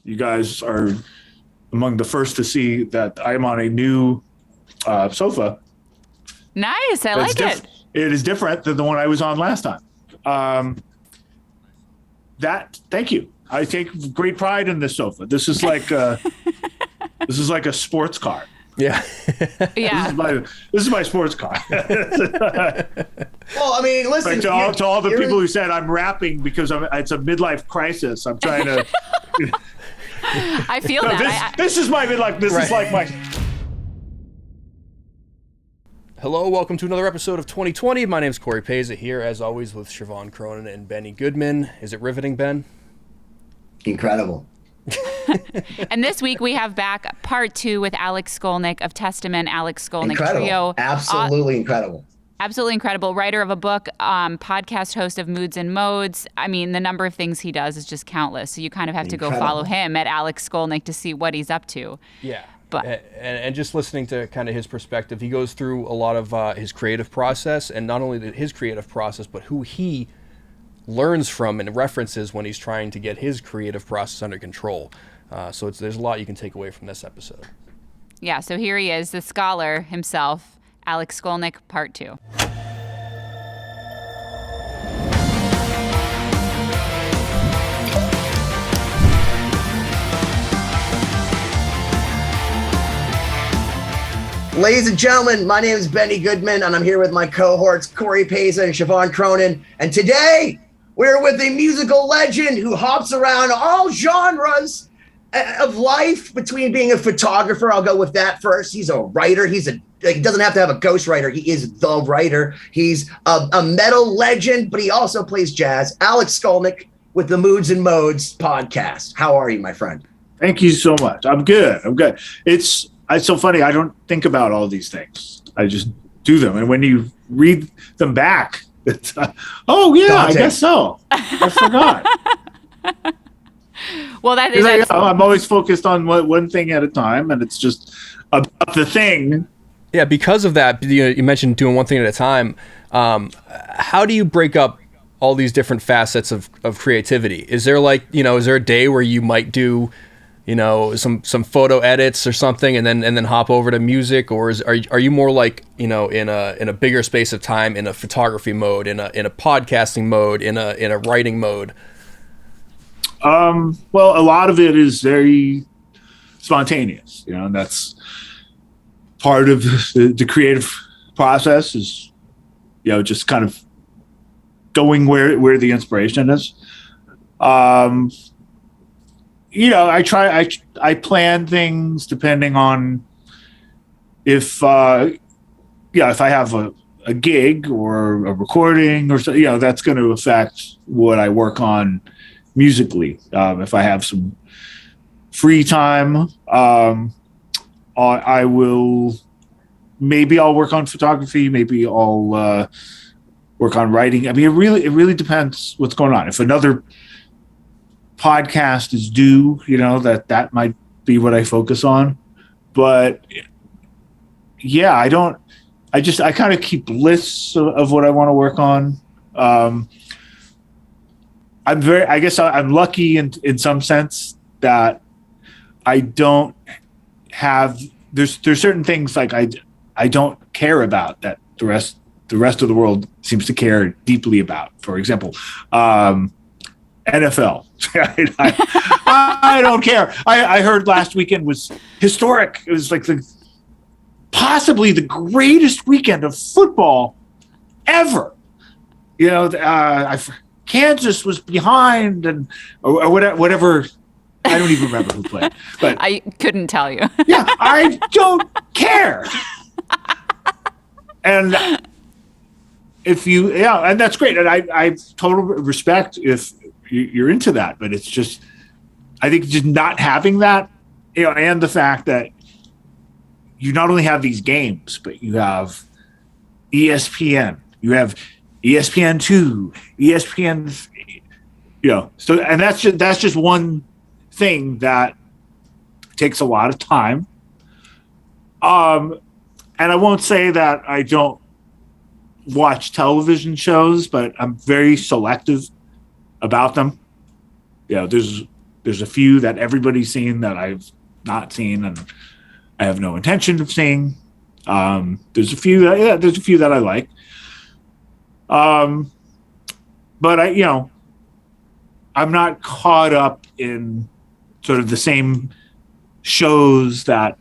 You guys are among the first to see that I'm on a new sofa. Nice. I like it. It is different than the one I was on last time. Thank you. I take great pride in this sofa. This is like a sports car. Yeah. Yeah. This is my sports car. Well, I mean, listen. Like to all the people who said I'm rapping because it's a midlife crisis. I'm trying to. I feel that. This is my midlife. This is like my. Hello, welcome to another episode of 2020. My name's Cory Peza here, as always, with Siobhán Cronin and Benny Goodman. Is it riveting, Ben? Incredible. And this week we have back part 2 with Alex Skolnick of Testament, Alex Skolnick Incredible. Trio. Absolutely incredible. Absolutely incredible. Writer of a book, podcast host of Moods and Modes. I mean, the number of things he does is just countless. So you kind of have to go follow him at Alex Skolnick to see what he's up to. Yeah. But and just listening to kind of his perspective, he goes through a lot of his creative process, and not only his creative process, but who he learns from and references when he's trying to get his creative process under control. So there's a lot you can take away from this episode. yeah, so here he is, the scholar himself, Alex Skolnick, part 2. Ladies and gentlemen, my name is Benny Goodman, and I'm here with my cohorts, Cory Peza and Siobhán Cronin. And today, we're with a musical legend who hops around all genres of life between being a photographer. I'll go with that first. He's a writer. He doesn't have to have a ghostwriter. He is the writer. He's a metal legend, but he also plays jazz. Alex Skolnick with the Moods and Modes podcast. How are you, my friend? Thank you so much. I'm good. It's so funny. I don't think about all these things. I just do them. And when you read them back, it's, oh, yeah, I guess so. I forgot. Well, that is. I'm always focused on one thing at a time, and it's just about the thing. Yeah, because of that, you mentioned doing one thing at a time. How do you break up all these different facets of creativity? Is there is there a day where you might do some photo edits or something, and then hop over to music, or are you more like in a bigger space of time, in a photography mode, in a podcasting mode, in a writing mode? Well, a lot of it is very spontaneous, and that's part of the creative process is, just kind of going where the inspiration is. I plan things depending on if I have a gig or a recording or so, that's going to affect what I work on musically. If I have some free time, I'll work on photography. Maybe I'll work on writing. I mean, it really depends what's going on. If another podcast is due, that might be what I focus on. But yeah, I kind of keep lists of what I want to work on. I'm lucky in some sense that I don't have, there's certain things like I don't care about that the rest of the world seems to care deeply about. For example, NFL. I don't care. I heard last weekend was historic. It was like possibly the greatest weekend of football ever. Kansas was behind or whatever. I don't even remember who played. But I couldn't tell you. Yeah, I don't care. And and that's great. And I totally respect if you're into that, but it's just, I think just not having that, and the fact that you not only have these games, but you have ESPN, you have ESPN2, ESPN, so, and that's just one thing that takes a lot of time. And I won't say that I don't watch television shows, but I'm very selective about them. There's There's a few that everybody's seen that I've not seen, and I have no intention of seeing. There's a few that I like. But I'm not caught up in sort of the same shows that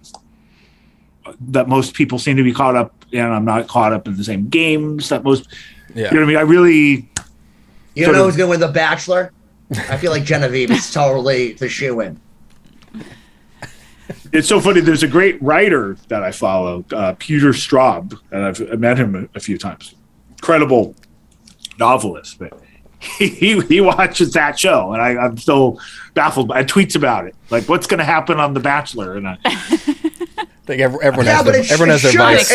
most people seem to be caught up in. I'm not caught up in the same games that most. Yeah. You know what I mean? I really. You don't know who's going to win The Bachelor? I feel like Genevieve is totally the shoe-in. It's so funny. There's a great writer that I follow, Peter Straub, and I've met him a few times. Incredible novelist, but he watches that show, and I'm still baffled. I tweets about it, like what's going to happen on The Bachelor, and I think everyone has their vice.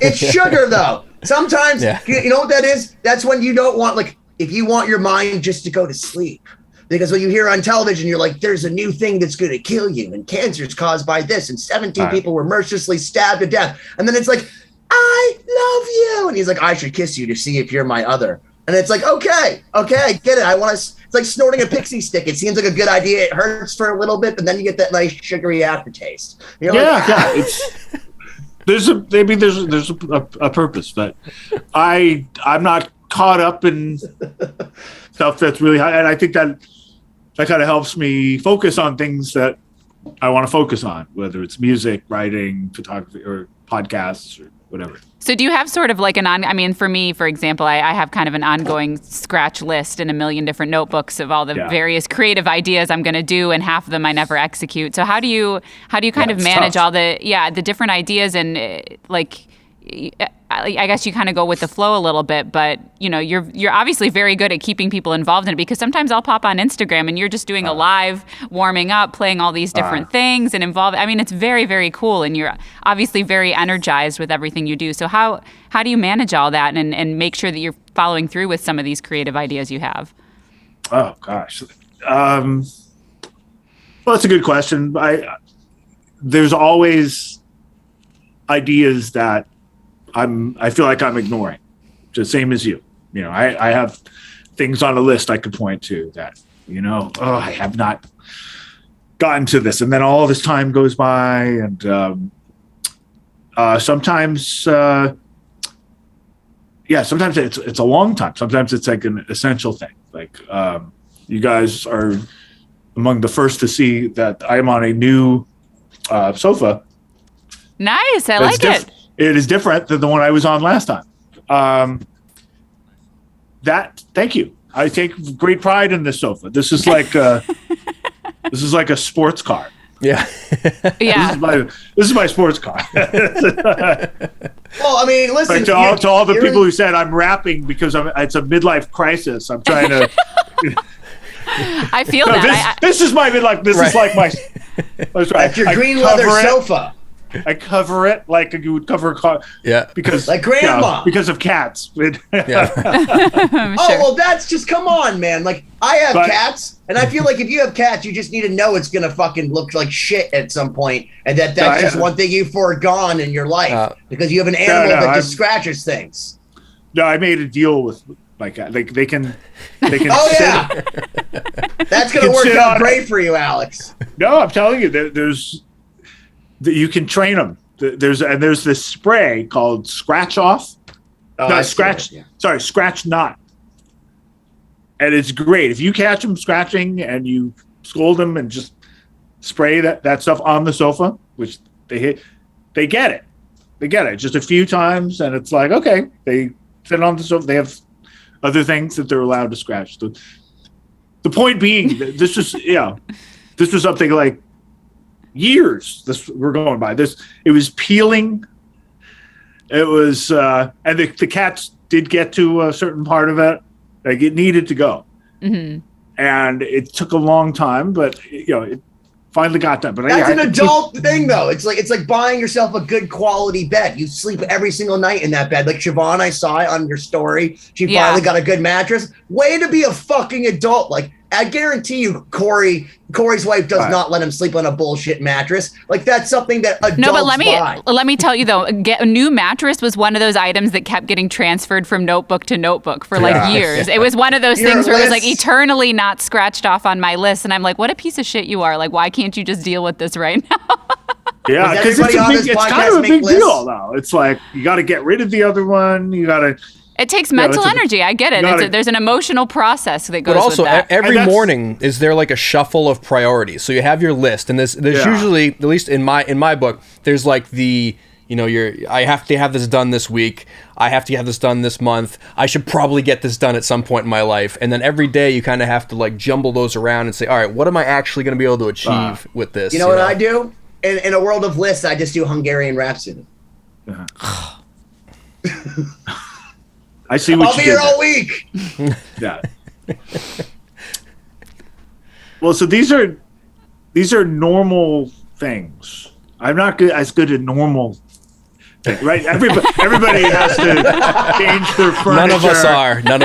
It's sugar, though. Sometimes, you know what that is? That's when you don't want, like, if you want your mind just to go to sleep. Because when you hear on television, you're like, there's a new thing that's going to kill you, and cancer is caused by this, and 17 people were mercilessly stabbed to death. And then it's like, I love you. And he's like, I should kiss you to see if you're my other. And it's like, okay, I get it. It's like snorting a pixie stick. It seems like a good idea. It hurts for a little bit, but then you get that nice sugary aftertaste. You're there's a purpose, but I'm not caught up in stuff that's really high, and I think that kind of helps me focus on things that I want to focus on, whether it's music, writing, photography, or podcasts, or whatever. So do you have sort of like for me, for example, I have kind of an ongoing scratch list in a million different notebooks of all the various creative ideas I'm going to do, and half of them I never execute. So how do you kind of manage all the different ideas, and like, I guess you kind of go with the flow a little bit, but you're obviously very good at keeping people involved in it, because sometimes I'll pop on Instagram and you're just doing a live warming up, playing all these different things and involved. I mean, it's very, very cool, and you're obviously very energized with everything you do. So how do you manage all that and make sure that you're following through with some of these creative ideas you have? Oh gosh. Well, that's a good question. There's always ideas that I feel like I'm ignoring, just same as you. I have things on a list I could point to that, I have not gotten to this. And then all this time goes by, and sometimes it's a long time. Sometimes it's like an essential thing. Like you guys are among the first to see that I'm on a new sofa. Nice. I like it. It is different than the one I was on last time. Thank you. I take great pride in this sofa. This is like a sports car. Yeah. Yeah. This is my sports car. Well, I mean, listen. Like to all the people who said I'm rapping because it's a midlife crisis. I'm trying to. I feel that. This is my midlife. This is like my. That's your green leather sofa. I cover it like you would cover a car. Yeah. Because like grandma. Because of cats. Yeah. Oh, well, that's just, come on, man. Like, I have cats, and I feel like if you have cats, you just need to know it's going to fucking look like shit at some point, and that's just one thing you've foregone in your life because you have an animal that just scratches things. No, I made a deal with my cat. They can oh, yeah. That's going to work out great for you, Alex. No, I'm telling you, you can train them. There's this spray called Scratch Off. Scratch Not. And it's great. If you catch them scratching and you scold them and just spray that stuff on the sofa, which they get it. They get it just a few times, and it's like, okay, they sit on the sofa. They have other things that they're allowed to scratch. The point being, this was something like years we're going by this. It was peeling. It was and the cats did get to a certain part of it, like it needed to go. Mm-hmm. And it took a long time, but it finally got done. But that's an adult thing, though. It's like buying yourself a good quality bed. You sleep every single night in that bed. Like Siobhán, I saw it on your story. She finally got a good mattress. Way to be a fucking adult. Like, I guarantee you, Cory's wife does not let him sleep on a bullshit mattress. Like that's something that adults No, but buy. let me tell you though, a new mattress was one of those items that kept getting transferred from notebook to notebook for like years. It was one of those things where it was like eternally not scratched off on my list, and I'm like, what a piece of shit you are. Like, why can't you just deal with this right now? Yeah, because it's kind of a big deal, though. It's like you got to get rid of the other one. You got to. It takes mental energy. I get it. There's an emotional process that goes with that. But also, every morning is there like a shuffle of priorities. So you have your list, and there's usually, at least in my book, there's like the, I have to have this done this week. I have to have this done this month. I should probably get this done at some point in my life. And then every day you kind of have to like jumble those around and say, all right, what am I actually going to be able to achieve with this? You know what I do? In a world of lists, I just do Hungarian Rhapsody. I see what I'll be here all week. Yeah. Well, so these are normal things. I'm not as good at normal things, right? Everybody has to change their furniture. None of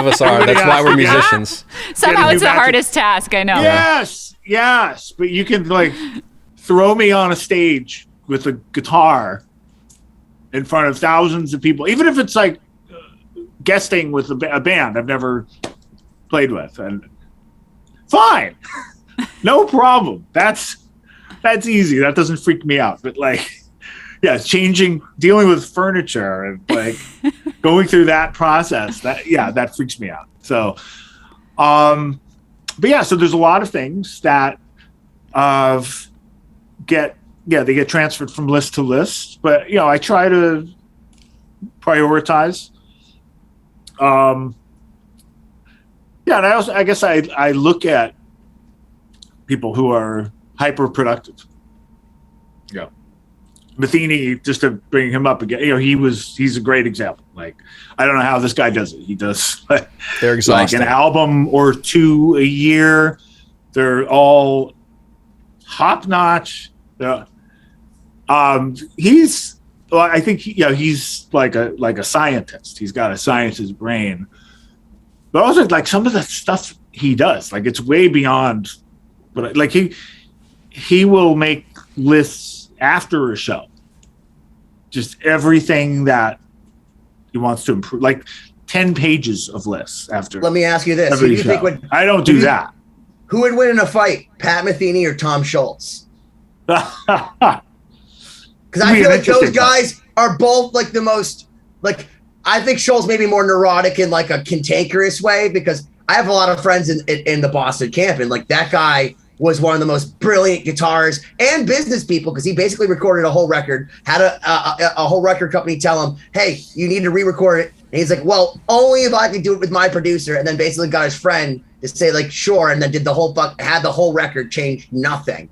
us are. That's why we're musicians. Somehow it's the hardest task. I know. Yes. But you can like throw me on a stage with a guitar in front of thousands of people, even if it's like guesting with a band I've never played with, and fine, no problem. That's easy. That doesn't freak me out. But like, dealing with furniture and like going through that process, that freaks me out. So, so there's a lot of things that they get transferred from list to list, but I try to prioritize. And I guess I look at people who are hyper productive. Yeah. Metheny, just to bring him up again, he's a great example. Like, I don't know how this guy does it. He does they're exhausting. Like an album or two a year. They're all top notch. I think he's like a scientist. He's got a scientist's brain. But also like some of the stuff he does, like it's way beyond. But like he will make lists after a show. Just everything that he wants to improve, like 10 pages of lists after. Let me ask you this: I don't do that. Who would win in a fight, Pat Metheny or Tom Shultz? Because I feel like those guys are both like the most, like, I think Schultz may be more neurotic in like a cantankerous way, because I have a lot of friends in the Boston camp, and like that guy was one of the most brilliant guitarists and business people, because he basically recorded a whole record, had a whole record company tell him, hey, you need to re-record it. And he's like, well, only if I can do it with my producer. And then basically got his friend to say like, sure. And then did had the whole record, changed nothing.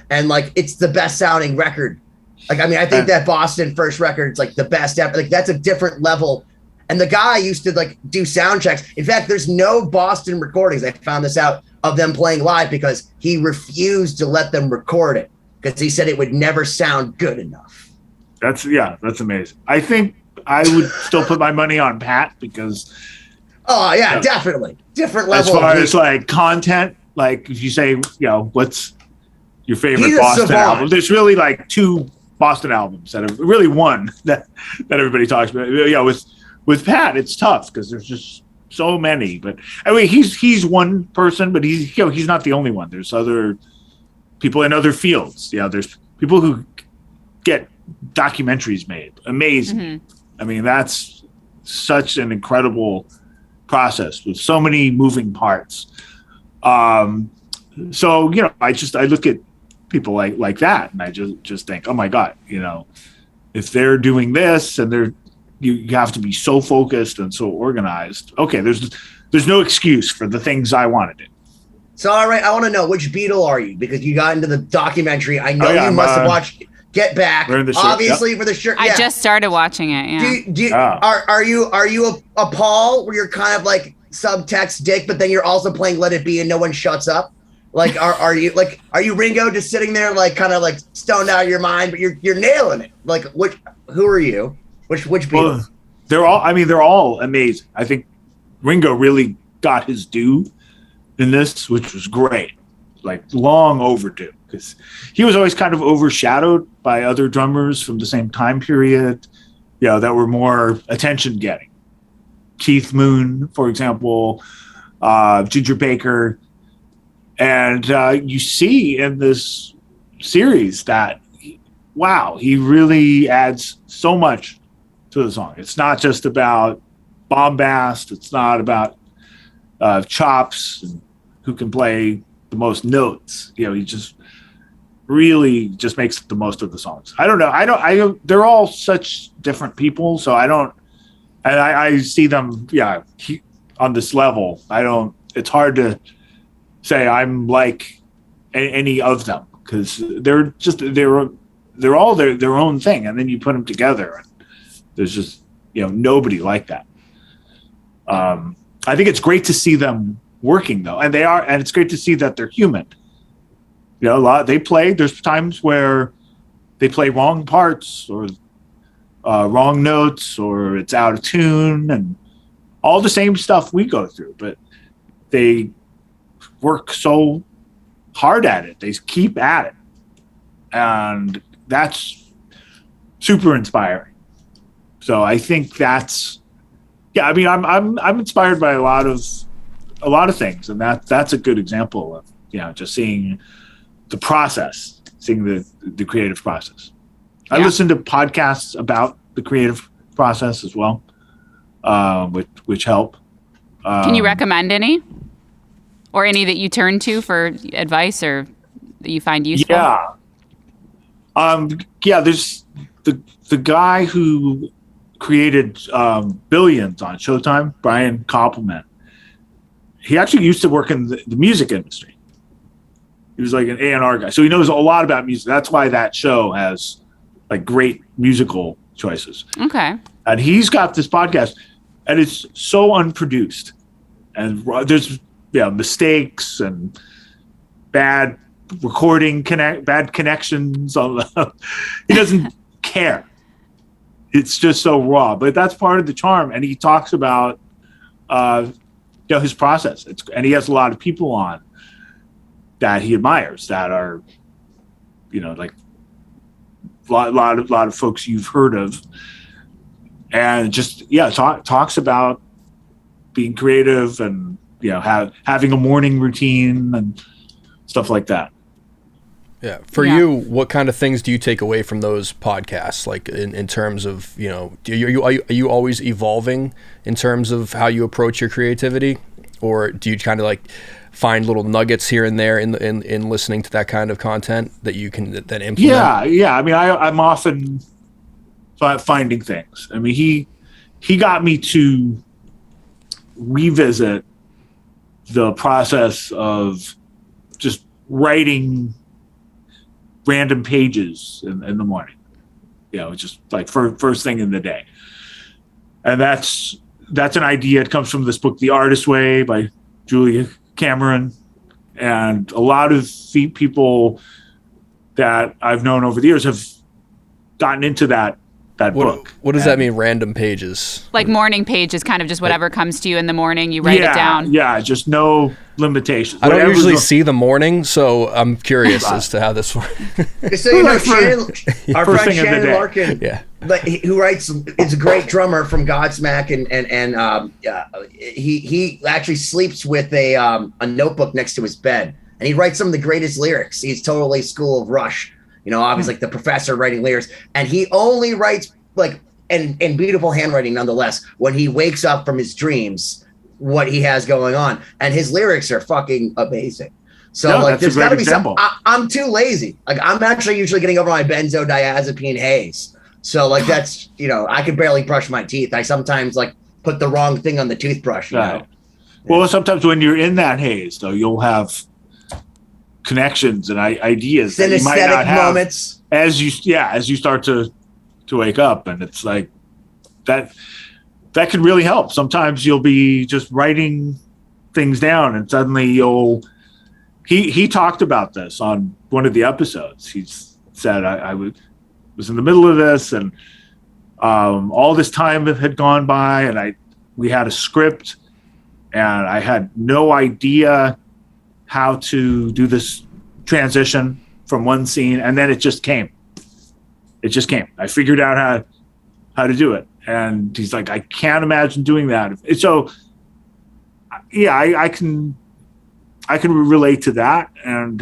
And like, it's the best sounding record. Like, I mean, I think that Boston first record is like the best ever. Like, that's a different level. And the guy used to like do sound checks. In fact, there's no Boston recordings, I found this out, of them playing live, because he refused to let them record it, because he said it would never sound good enough. That's amazing. I think I would still put my money on Pat, because definitely different level. As far as like content, like if you say, what's your favorite Boston album? There's really like two Boston albums that have really one that everybody talks about. With Pat, it's tough because there's just so many. But I mean, he's one person, but he's not the only one. There's other people in other fields. There's people who get documentaries made. Amazing. Mm-hmm. I mean, that's such an incredible process with so many moving parts. So I look at people like that, and I just think, oh my God, if they're doing this and you have to be so focused and so organized. Okay, there's no excuse for the things I want to do. So all right, I want to know, which Beatle are you? Because you got into the documentary. I know you must have watched Get Back, obviously, for the shirt. I just started watching it. Yeah. Are you a Paul, where you're kind of like subtext dick, but then you're also playing Let It Be and no one shuts up? Like, are you Ringo, just sitting there like kind of like stoned out of your mind, but you're nailing it? Like, who are you? Which Beatles? Well, they're all amazing. I think Ringo really got his due in this, which was great, like long overdue, because he was always kind of overshadowed by other drummers from the same time period, that were more attention getting. Keith Moon, for example, Ginger Baker. And you see in this series that, wow, he really adds so much to the song. It's not just about bombast. It's not about chops and who can play the most notes. He just really just makes the most of the songs. I don't know. They're all such different people. So I see them, on this level. It's hard to say I'm like any of them, because they're all their own thing, and then you put them together and there's just nobody like that. I think it's great to see them working though, and it's great to see that they're human. There's times where they play wrong parts or wrong notes, or it's out of tune, and all the same stuff we go through, but they work so hard at it. They keep at it. And that's super inspiring. So I think that's, I'm inspired by a lot of things. And that's a good example of, just seeing the process, seeing the creative process. I listen to podcasts about the creative process as well, which help. Can you recommend any? Or any that you turn to for advice or that you find useful? There's the guy who created Billions on Showtime, Brian Koppelman. He actually used to work in the music industry. He was like an A&R guy. So he knows a lot about music. That's why that show has like great musical choices. Okay. And he's got this podcast, and it's so unproduced. And there's mistakes and bad recording, bad connections. He doesn't care. It's just so raw, but that's part of the charm. And he talks about, his process. And he has a lot of people on that he admires that are, like a lot of folks you've heard of, and just talks about being creative and having a morning routine and stuff like that. Yeah. For you, what kind of things do you take away from those podcasts? Like in terms of, are you always evolving in terms of how you approach your creativity, or do you kind of like find little nuggets here and there in listening to that kind of content that you can then implement? Yeah. I mean, I'm often finding things. I mean, he got me to revisit the process of just writing random pages in the morning, just like first thing in the day. And that's an idea. It comes from this book, The Artist's Way by Julia Cameron. And a lot of people that I've known over the years have gotten into that book. What does that mean, random pages? Like morning pages, kind of just whatever comes to you in the morning, you write it down. Yeah, just no limitations. I don't usually see the morning, so I'm curious as to how this works. So our friend Shannon Larkin, who is a great drummer from Godsmack, and he actually sleeps with a notebook next to his bed, and he writes some of the greatest lyrics. He's totally School of Rush. Obviously like the professor writing lyrics, and he only writes like in beautiful handwriting nonetheless when he wakes up from his what he has going on, and his lyrics are fucking amazing. So there's got to be some. I'm too lazy. Like I'm actually usually getting over my benzodiazepine haze. So that's I can barely brush my teeth. I sometimes put the wrong thing on the toothbrush. Well, sometimes when you're in that haze, though, you'll have connections and ideas that you might not have moments as you start to wake up, and it's like that can really help. Sometimes you'll be just writing things down, and suddenly he talked about this on one of the episodes. He said I was in the middle of this, and all this time had gone by, and we had a script, and I had no idea how to do this transition from one scene, and then it just came. I figured out how to do it. And he's like, I can't imagine doing that. So yeah, I can relate to that. And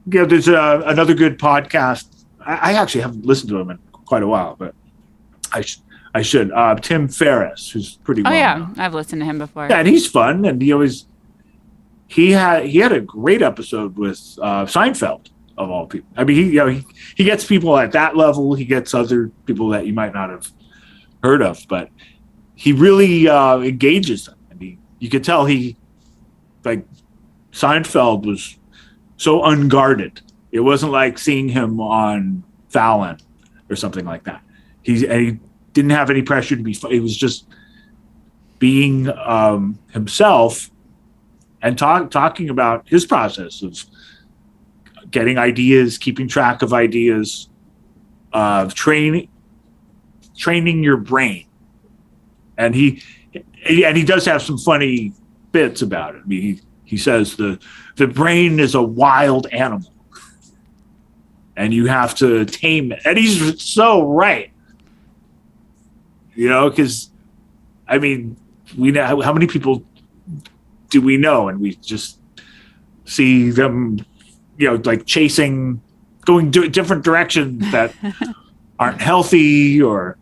there's another good podcast. I actually haven't listened to him in quite a while, but I should. Tim Ferriss, who's pretty well known. I've listened to him before. Yeah, and he's fun, and he had a great episode with Seinfeld, of all people. I mean, he gets people at that level. He gets other people that you might not have heard of, but he really engages them. I mean, you could tell Seinfeld was so unguarded. It wasn't like seeing him on Fallon or something like that. He didn't have any pressure to be. It was just being himself and talking about his process of getting ideas, keeping track of ideas, training your brain. And he does have some funny bits about it. I mean, he says the brain is a wild animal and you have to tame it. And he's so right. Because I mean, we know how many people do we know, and we just see them, like chasing, going different directions that aren't healthy or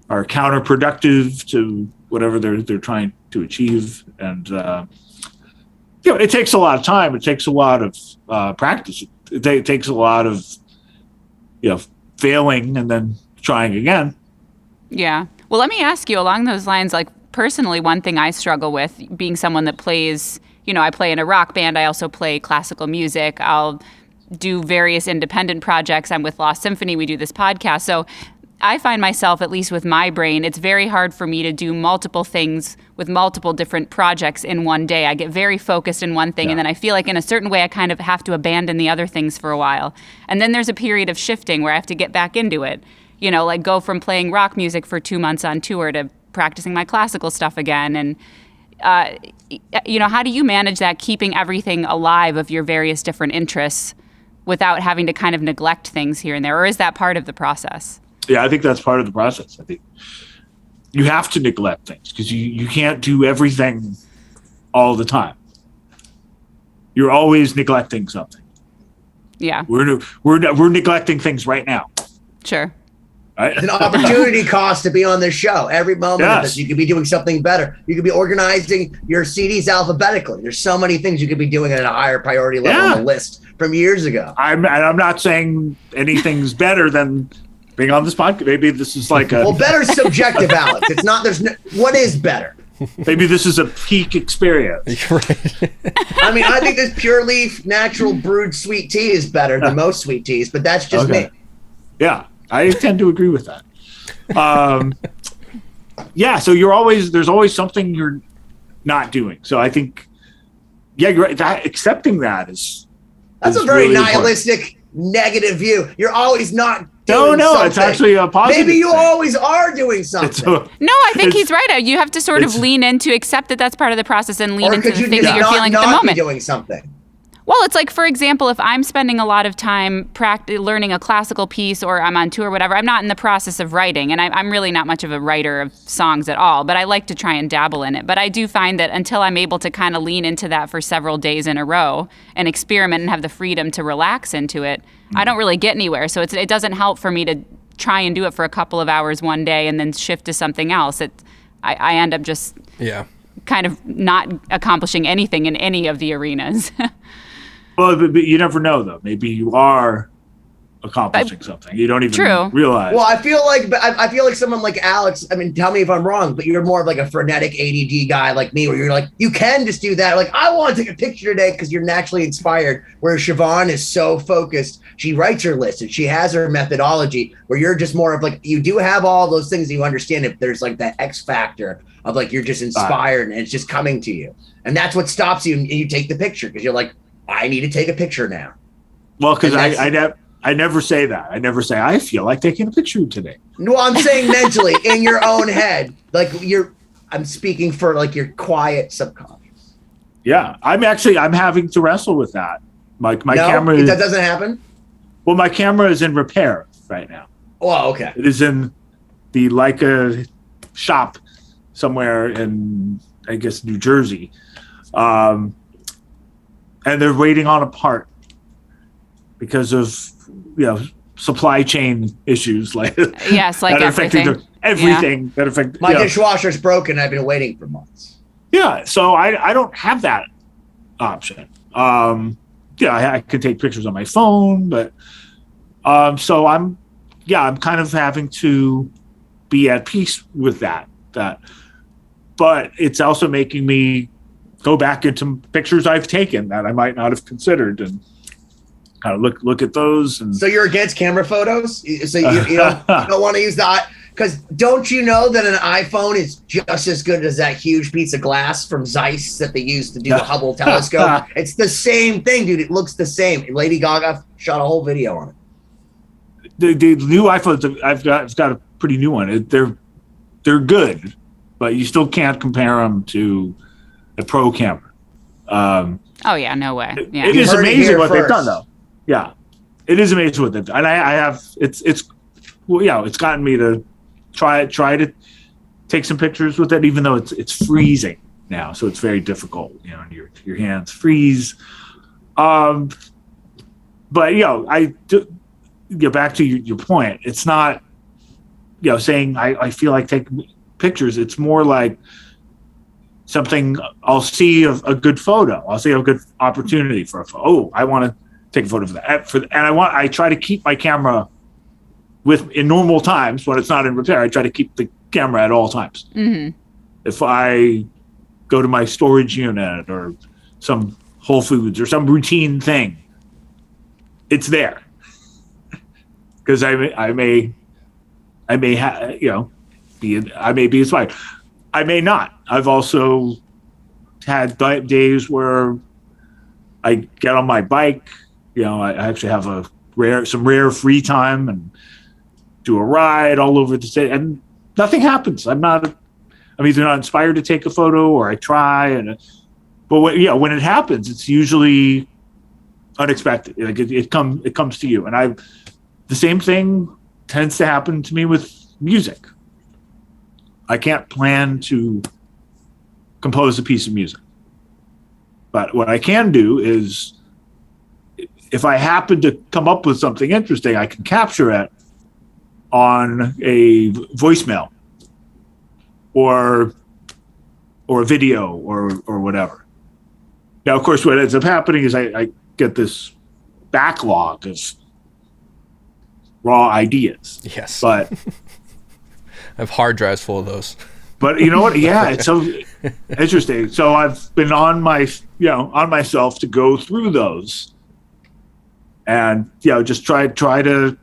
are counterproductive to whatever they're trying to achieve. And it takes a lot of time. It takes a lot of practice. It takes a lot of failing and then trying again. Yeah. Well, let me ask you along those lines, like personally, one thing I struggle with being someone that plays, I play in a rock band. I also play classical music. I'll do various independent projects. I'm with Lost Symphony. We do this podcast. So I find myself, at least with my brain, it's very hard for me to do multiple things with multiple different projects in one day. I get very focused in one thing, and then I feel like in a certain way I kind of have to abandon the other things for a while. And then there's a period of shifting where I have to get back into it. Like go from playing rock music for 2 months on tour to practicing my classical stuff again. And, how do you manage that, keeping everything alive of your various different interests without having to kind of neglect things here and there? Or is that part of the process? Yeah, I think that's part of the process. I think you have to neglect things because you can't do everything all the time. You're always neglecting something. Yeah. We're neglecting things right now. Sure. Right? It's an opportunity cost to be on this show. Every moment of this, you could be doing something better. You could be organizing your CDs alphabetically. There's so many things you could be doing at a higher priority level on the list from years ago. I'm not saying anything's better than being on this podcast. Maybe this is like a... Well, better's subjective, Alex. It's not, what is better? Maybe this is a peak experience. Right. I mean, I think this pure leaf, natural brewed sweet tea is better than most sweet teas, but that's just me. Yeah, I tend to agree with that. So there's always something you're not doing. So I think, you're right. Accepting that is a very really nihilistic, negative view. You're always not doing something. It's actually a positive. Maybe you thing. always are doing something. No, I think he's right. You have to sort of lean into, accept that that's part of the process and lean into the thing that you're feeling at the moment. Be doing something. Well, it's like, for example, if I'm spending a lot of time learning a classical piece or I'm on tour or whatever, I'm not in the process of writing. And I'm really not much of a writer of songs at all, but I like to try and dabble in it. But I do find that until I'm able to kind of lean into that for several days in a row and experiment and have the freedom to relax into it, I don't really get anywhere. So it doesn't help for me to try and do it for a couple of hours one day and then shift to something else. I end up just kind of not accomplishing anything in any of the arenas. Well, but you never know, though. Maybe you are accomplishing something. You don't even realize. Well, I feel like someone like Alex, I mean, tell me if I'm wrong, but you're more of like a frenetic ADD guy like me, where you're like, you can just do that. Like, I want to take a picture today because you're naturally inspired. Whereas Siobhán is so focused. She writes her list and she has her methodology, where you're just more of like, you do have all those things you understand if there's like that X factor of like, you're just inspired and it's just coming to you. And that's what stops you and you take the picture because you're like, I need to take a picture now. Well, because I never say that. I never say, I feel like taking a picture today. No, I'm saying mentally in your own head. Like I'm speaking for like your quiet subconscious. Yeah, I'm having to wrestle with that. My camera. That doesn't happen. Well, my camera is in repair right now. Oh, okay. It is in the Leica shop somewhere in, I guess, New Jersey, and they're waiting on a part because of supply chain issues yes, like everything that affect my dishwasher's broken. I've been waiting for months. Yeah, so I don't have that option. I can take pictures on my phone, but so I'm kind of having to be at peace with that. But it's also making me go back into pictures I've taken that I might not have considered and kind of look at those. And so you're against camera photos? So you don't want to use that? Because don't you know that an iPhone is just as good as that huge piece of glass from Zeiss that they used to do the Hubble telescope? It's the same thing, dude. It looks the same. Lady Gaga shot a whole video on it. The new iPhones I've got a pretty new one. They're good, but you still can't compare them to a pro camera. Oh yeah, no way. Yeah. It is amazing what they've done, though. Yeah, it is amazing what they've done, and I have it's gotten me to try to take some pictures with it, even though it's freezing now, so it's very difficult. And your hands freeze. But I do get back to your point. It's not saying I feel like taking pictures. It's more like something I'll see a good photo. I'll see a good opportunity for a photo. Oh, I want to take a photo of that. And I try to keep my camera in normal times when it's not in repair. I try to keep the camera at all times. Mm-hmm. If I go to my storage unit or some Whole Foods or some routine thing, it's there because I may be inspired. I may not. I've also had days where I get on my bike. I actually have some rare free time and do a ride all over the city, and nothing happens. I'm either not inspired to take a photo or I try, but when it happens, it's usually unexpected. Like it comes to you, and the same thing tends to happen to me with music. I can't plan to compose a piece of music, but what I can do is, if I happen to come up with something interesting, I can capture it on a voicemail or a video or whatever. Now, of course, what ends up happening is I get this backlog of raw ideas. Yes. But I have hard drives full of those. But you know what? Yeah, it's so interesting. So I've been on myself to go through those and just try to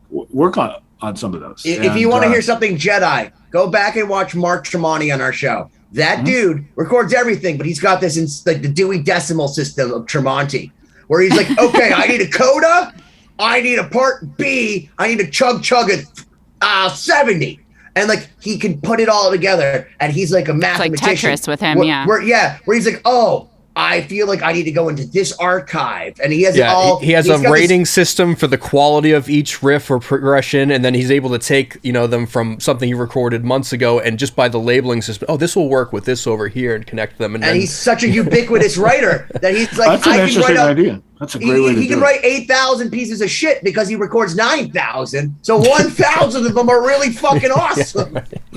work on some of those. If you want to hear something Jedi, go back and watch Mark Tremonti on our show. That dude records everything, but he's got this in like the Dewey Decimal System of Tremonti, where he's like, okay, I need a coda, I need a part B, I need a chug at 70. And like he can put it all together, and he's like a mathematician. It's like Tetris with him, where he's like, oh, I feel like I need to go into this archive, and he has He has a rating system for the quality of each riff or progression, and then he's able to take them from something he recorded months ago, and just by the labeling system, this will work with this over here, and connect them. And he's such a ubiquitous writer that he's like, that's an interesting idea. That's a great way to do it. He can write 8,000 pieces of shit because he records 9,000. So 1,000 of them are really fucking awesome.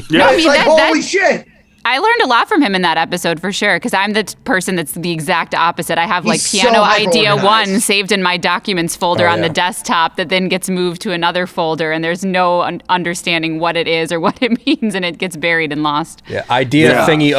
Yeah. It's like, holy shit. I learned a lot from him in that episode for sure, because I'm the person that's the exact opposite. I have He's piano so idea hyper-organized. 1 saved in my documents folder on the desktop that then gets moved to another folder, and there's no understanding what it is or what it means, and it gets buried and lost. Yeah, idea thingy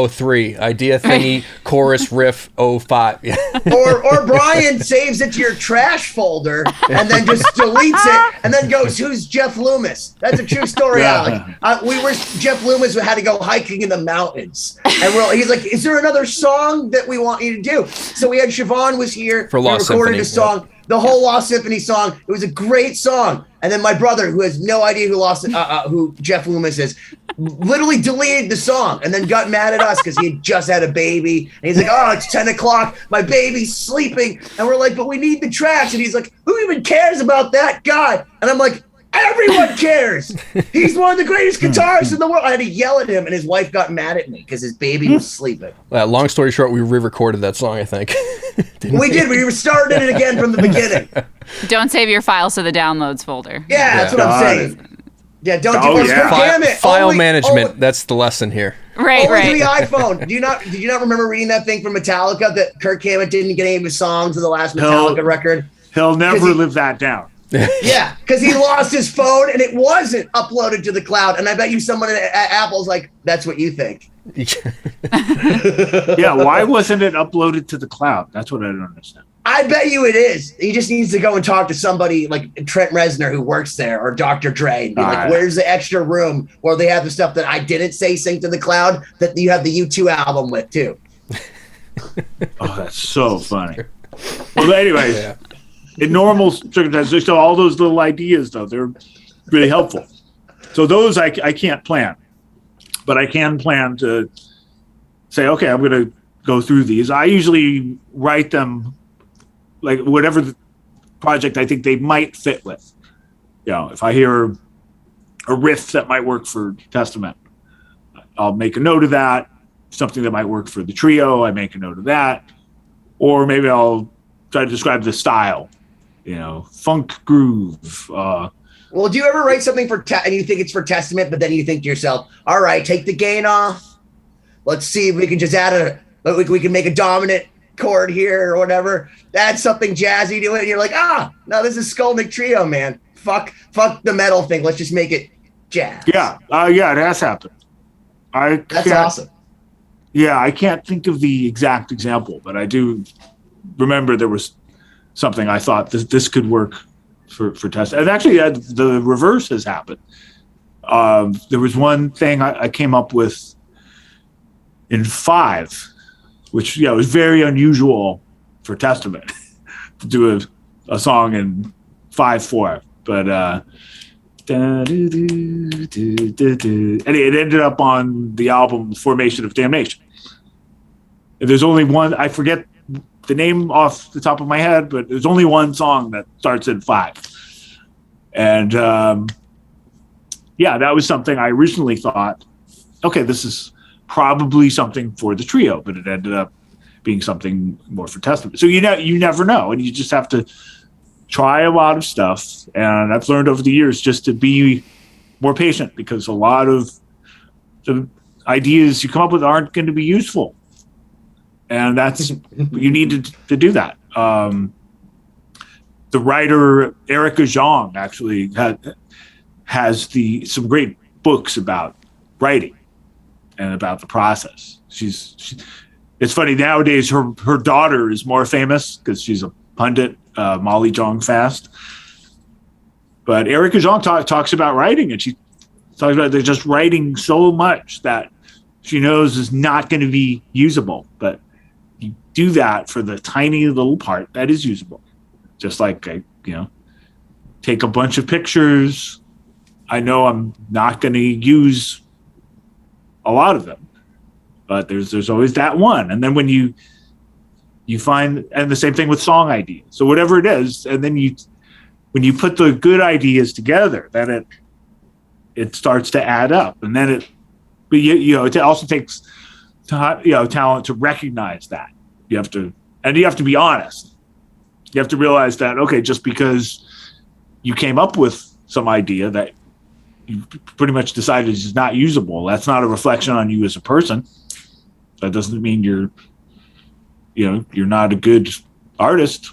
0003, idea thingy chorus riff 05. Yeah. Or Brian saves it to your trash folder and then just deletes it and then goes, who's Jeff Loomis? That's a true story, Alex. Jeff Loomis had to go hiking in the mountains. And he's like, is there another song that we want you to do? So we had Siobhán was here. For Lost we recorded Symphony, a song, the whole Lost Symphony song. It was a great song. And then my brother, who has no idea who Jeff Loomis is, literally deleted the song and then got mad at us because he had just had a baby. And he's like, oh, it's 10 o'clock. My baby's sleeping. And we're like, but we need the tracks. And he's like, who even cares about that guy? And I'm like, everyone cares. He's one of the greatest guitarists in the world. I had to yell at him, and his wife got mad at me because his baby was sleeping. Long story short, we re-recorded that song, I think. We did. We restarted it again from the beginning. Don't save your files to the downloads folder. Yeah, that's what I'm saying. Yeah, don't do it. Damn it. File management. That's the lesson here. Right. To the iPhone. Did you not remember reading that thing from Metallica that Kirk Hammett didn't get any of his songs in the last Metallica record? He'll never live that down. Yeah, because he lost his phone and it wasn't uploaded to the cloud. And I bet you someone at Apple's like, that's what you think. Yeah, why wasn't it uploaded to the cloud? That's what I don't understand. I bet you it is. He just needs to go and talk to somebody like Trent Reznor who works there or Dr. Dre and be like, where's the extra room where they have the stuff that I didn't say sync to the cloud that you have the U2 album with too. Oh, that's so funny. Well, anyways. Yeah. In normal circumstances, so all those little ideas, though, they're really helpful. So those I can't plan, but I can plan to say, okay, I'm going to go through these. I usually write them like whatever the project I think they might fit with. You know, if I hear a riff that might work for Testament, I'll make a note of that. Something that might work for the trio, I make a note of that. Or maybe I'll try to describe the style. You know, funk groove. Well, do you ever write something and you think it's for Testament, but then you think to yourself, all right, take the gain off. Let's see if we can just add we can make a dominant chord here or whatever. Add something jazzy to it. And you're like, no, this is Skolnick Trio, man. Fuck the metal thing. Let's just make it jazz. Yeah. It has happened. That's awesome. Yeah, I can't think of the exact example, but I do remember there was something I thought this could work for Test. And actually, the reverse has happened. There was one thing I came up with in 5, which was very unusual for Testament to do a song in 5/4. But and it ended up on the album Formation of Damnation. And there's only one. I forget the name off the top of my head, but there's only one song that starts in 5. And that was something I originally thought, okay, this is probably something for the trio, but it ended up being something more for Testament. So you never know, and you just have to try a lot of stuff. And I've learned over the years just to be more patient, because a lot of the ideas you come up with aren't going to be useful. And that's, you need to do that. The writer Erica Zhang actually has some great books about writing and about the process. It's funny nowadays. Her daughter is more famous because she's a pundit, Molly Jong-Fast. But Erica Zhang talks about writing, and she talks about they're just writing so much that she knows is not going to be usable, but you do that for the tiny little part that is usable. Just like take a bunch of pictures. I know I'm not going to use a lot of them, but there's always that one. And then when you find, and the same thing with song ideas. So whatever it is, and then when you put the good ideas together, then it starts to add up. And then it also takes talent to recognize that. You have to be honest. You have to realize that, okay, just because you came up with some idea that you pretty much decided is not usable, that's not a reflection on you as a person. That doesn't mean you're not a good artist.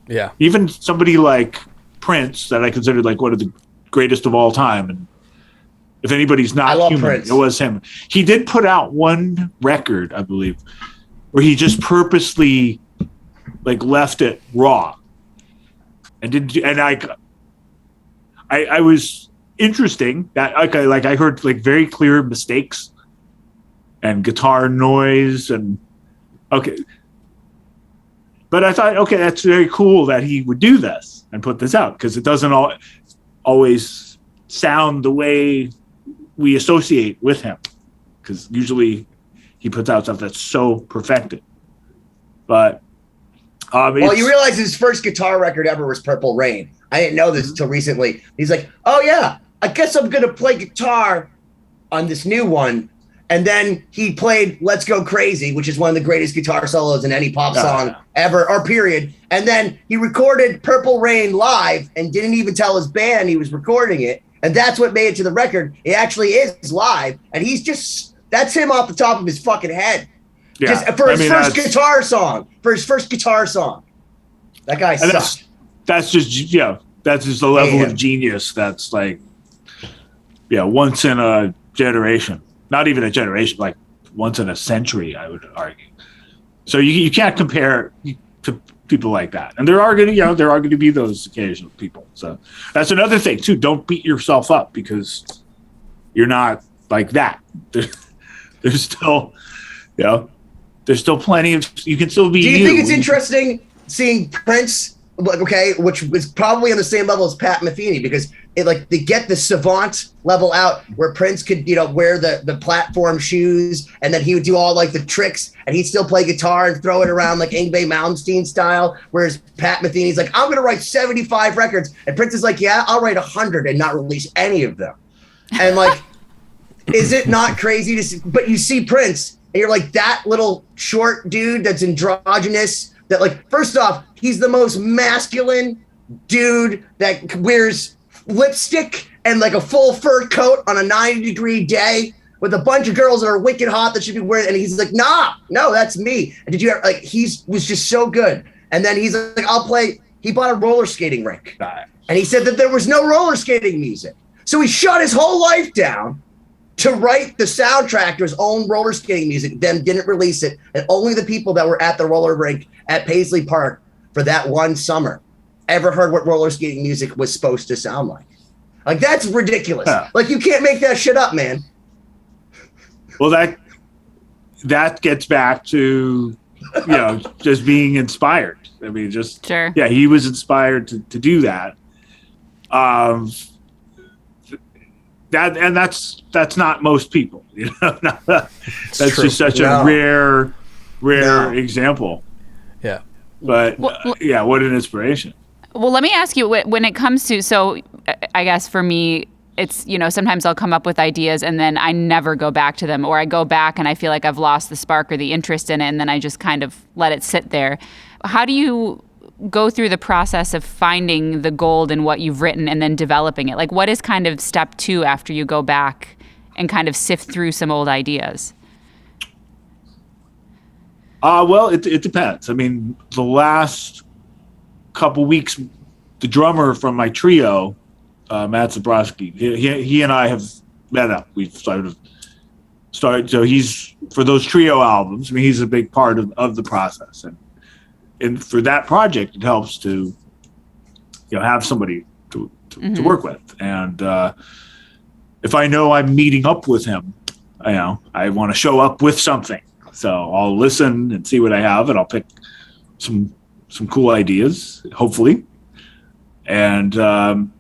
Yeah. Even somebody like Prince, that I consider like one of the greatest of all time, and if anybody's not human, Prince. It was him. He did put out one record, I believe, where he just purposely left it raw, and I was interesting that like I heard like very clear mistakes and guitar noise and okay. But I thought, okay, that's very cool that he would do this and put this out because it doesn't always sound the way we associate with him. Because usually he puts out stuff that's so perfected. But well, you realize his first guitar record ever was Purple Rain. I didn't know this until recently. He's like, oh yeah, I guess I'm gonna play guitar on this new one. And then he played Let's Go Crazy, which is one of the greatest guitar solos in any pop song ever, or period. And then he recorded Purple Rain live and didn't even tell his band he was recording it. And that's what made it to the record. It actually is live. And he's just, that's him off the top of his fucking head. Yeah. Just for his first guitar song. That guy sucks. That's just, that's just the level of genius that's like, once in a generation. Not even a generation, like once in a century, I would argue. So you can't compare to people like that. And there are going to be those occasional people. So that's another thing too. Don't beat yourself up because you're not like that. There's still, there's still plenty of, you can still be. Do you think it's interesting seeing Prince, which is probably on the same level as Pat Metheny, because they get the savant level out where Prince could, wear the platform shoes and then he would do all like the tricks and he'd still play guitar and throw it around like Yngwie Malmsteen style. Whereas Pat Metheny's like, I'm going to write 75 records. And Prince is like, yeah, I'll write 100 and not release any of them. And like, is it not crazy to see? But you see Prince and you're like, that little short dude that's androgynous, that like, first off, he's the most masculine dude that wears lipstick and like a full fur coat on a 90-degree day with a bunch of girls that are wicked hot that should be wearing, and he's like, no, that's me. And did you ever, like, was just so good. And then he's like, I'll play. He bought a roller skating rink, and he said that there was no roller skating music, so he shut his whole life down to write the soundtrack to his own roller skating music, then didn't release it, and only the people that were at the roller rink at Paisley Park for that one summer ever heard what roller skating music was supposed to sound like. Like, that's ridiculous. Like, you can't make that shit up, man. Well, that gets back to, just being inspired. I mean, just, sure. Yeah, he was inspired to do that. That's not most people, That's true. Just such a rare example. Yeah. But what an inspiration. Well, let me ask you, when it comes to, so I guess for me, it's, sometimes I'll come up with ideas and then I never go back to them, or I go back and I feel like I've lost the spark or the interest in it, and then I just kind of let it sit there. How do you go through the process of finding the gold in what you've written and then developing it? Like, what is kind of step 2 after you go back and kind of sift through some old ideas? Well, it depends. I mean, the last couple weeks, the drummer from my trio, Matt Zabrowski, he and I have met up. We've started. So he's, for those trio albums, I mean, he's a big part of the process, and for that project, it helps to, have somebody to work with. And if I know I'm meeting up with him, I want to show up with something. So I'll listen and see what I have, and I'll pick some cool ideas, hopefully. And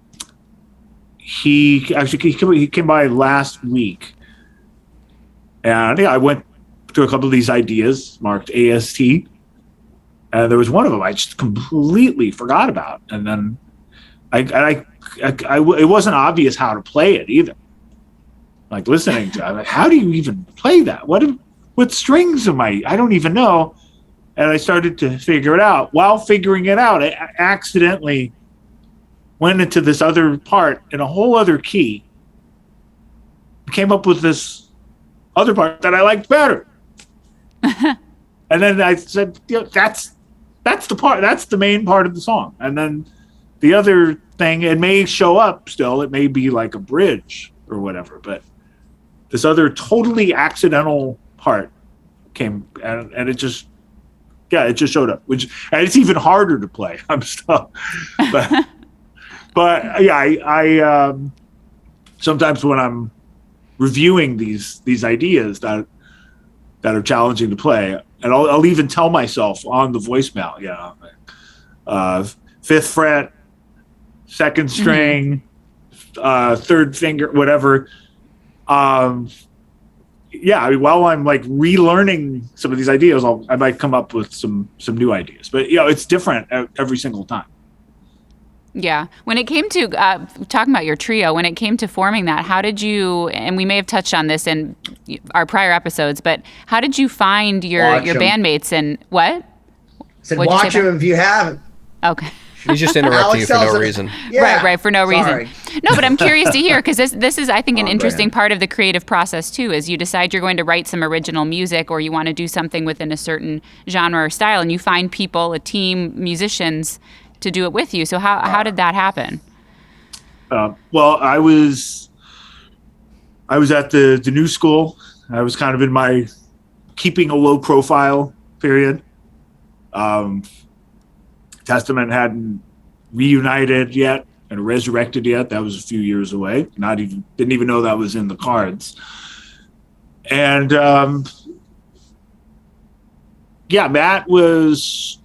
he came by last week, and I went through a couple of these ideas marked AST, and there was one of them I just completely forgot about, and then it wasn't obvious how to play it either. Like, listening to it, I'm like, how do you even play that? What strings am I don't even know. And I started to figure it out. While figuring it out, I accidentally went into this other part in a whole other key, came up with this other part that I liked better. And then I said, that's the part, that's the main part of the song. And then the other thing, it may show up still, it may be like a bridge or whatever, but this other totally accidental part came, and it just showed up, and it's even harder to play. I'm stuck, but yeah, sometimes when I'm reviewing these ideas that are challenging to play, and I'll even tell myself on the voicemail, fifth fret, second string, third finger, whatever. While I'm like relearning some of these ideas, I might come up with some new ideas. But it's different every single time. Yeah. When it came to talking about your trio, when it came to forming that, how did you, and we may have touched on this in our prior episodes, but how did you find your bandmates and what? Said watch them if you haven't. Okay. He's just interrupting you for no reason. Yeah, right, for no sorry. reason. No, but I'm curious to hear, because this is, I think, an interesting part of the creative process, too, is you decide you're going to write some original music or you want to do something within a certain genre or style, and you find people, a team, musicians, to do it with you. So how did that happen? Well, I was at the new school. I was kind of in my keeping a low profile period. Testament hadn't reunited yet and resurrected yet. That was a few years away. Didn't even know that was in the cards. And Matt was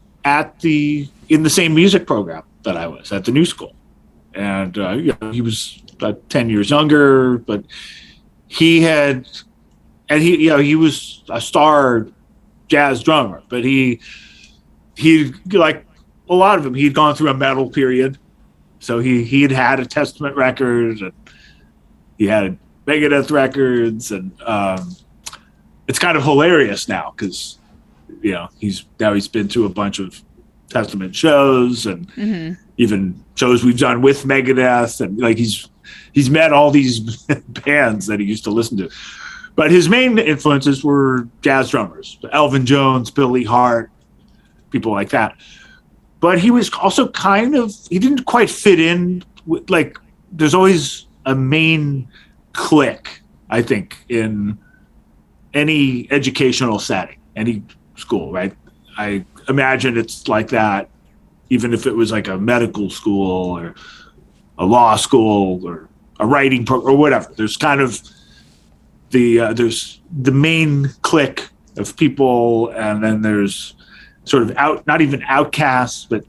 in the same music program that I was at the new school. And he was about 10 years younger, but he was a star jazz drummer, but he like a lot of them, he'd gone through a metal period. So he had a Testament record, and he had Megadeth records, and it's kind of hilarious now because he's been to a bunch of Testament shows and even shows we've done with Megadeth, and like he's met all these bands that he used to listen to. But his main influences were jazz drummers, Elvin Jones, Billy Hart, people like that. But he was also he didn't quite fit in with, like, there's always a main clique, I think, in any educational setting, any school, right? I imagine it's like that, even if it was like a medical school or a law school or a writing program or whatever. There's kind of there's the main clique of people, and then there's sort of not even outcasts, but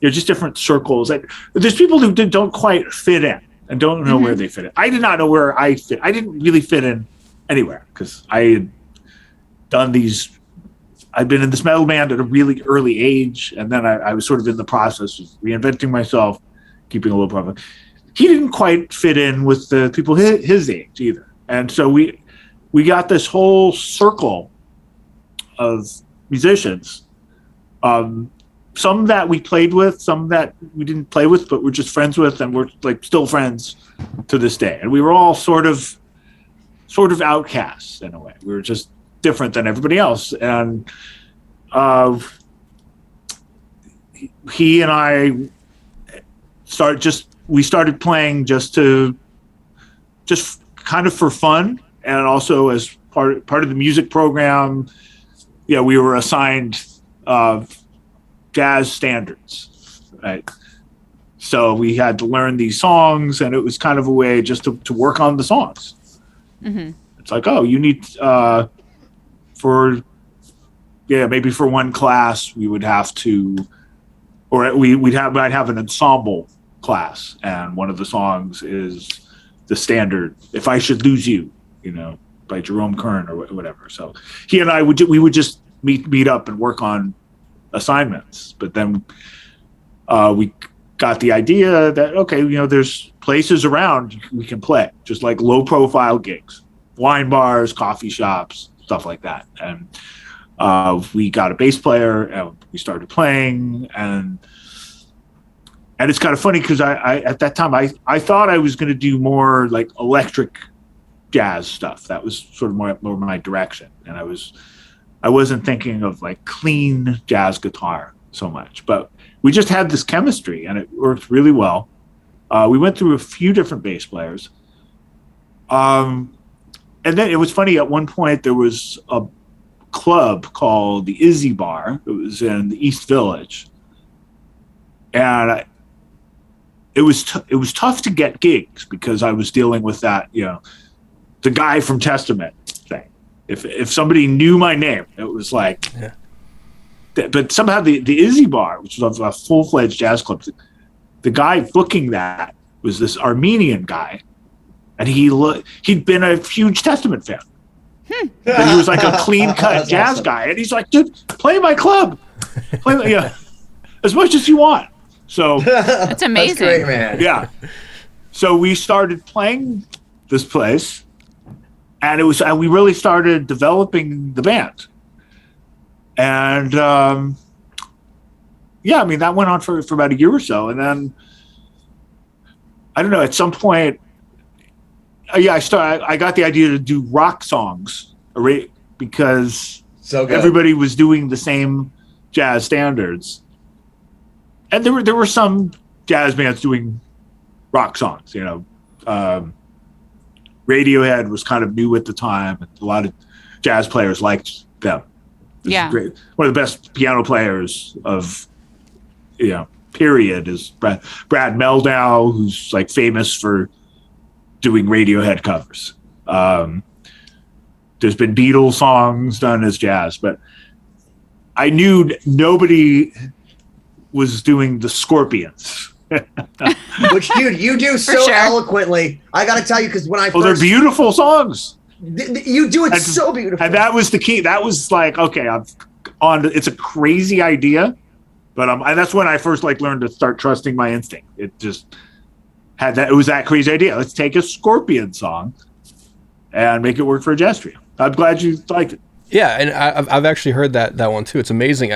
just different circles. There's people who don't quite fit in and don't know where they fit in. I did not know where I fit. I didn't really fit in anywhere because I had done these. I'd been in this metal band at a really early age, and then I was sort of in the process of reinventing myself, keeping a low profile. He didn't quite fit in with the people his age either. And so we got this whole circle of musicians, some that we played with, some that we didn't play with, but we're just friends with, and we're like still friends to this day. And we were all sort of outcasts in a way. We were just different than everybody else. And he and I started playing just kind of for fun, and also as part of the music program. We were assigned jazz standards, right? So we had to learn these songs, and it was kind of a way just to work on the songs. It's like, you need maybe for one class we would have to, or I'd have an ensemble class, and one of the songs is the standard "If I Should Lose You," by Jerome Kern or whatever. So he and I would just meet up and work on assignments. But then we got the idea that, okay, there's places around we can play, just like low profile gigs, wine bars, coffee shops, stuff like that. And we got a bass player, and we started playing, and it's kind of funny because I at that time I thought I was going to do more like electric jazz stuff. That was sort of more my direction, and I wasn't thinking of like clean jazz guitar so much. But we just had this chemistry, and it worked really well. We went through a few different bass players, and then it was funny. At one point, there was a club called the Izzy Bar. It was in the East Village, and it was tough to get gigs because I was dealing with that, the guy from Testament thing. If somebody knew my name, it was like, but somehow the Izzy Bar, which was a full-fledged jazz club, the guy booking that was this Armenian guy, and he'd been a huge Testament fan. But he was like a clean-cut jazz awesome. Guy, and he's like, dude, play my club, as much as you want. So that's amazing. That's great, man. Yeah. So we started playing this place, and we really started developing the band. And that went on for about a year or so, and then I don't know. At some point, I got the idea to do rock songs because everybody was doing the same jazz standards. And there were some jazz bands doing rock songs, Radiohead was kind of new at the time, and a lot of jazz players liked them. Great. One of the best piano players of, period is Brad Meldau, who's like famous for doing Radiohead covers. There's been Beatles songs done as jazz, but I knew nobody was doing the Scorpions. Which, dude, you do so eloquently. I got to tell you, because when I they're beautiful songs. You do it so beautiful. And that was the key. That was like, okay, it's a crazy idea, but and that's when I first learned to start trusting my instinct. It just had that. It was that crazy idea. Let's take a Scorpion song and make it work for a jazz trio. I'm glad you liked it. Yeah, and I've actually heard that one too. It's amazing.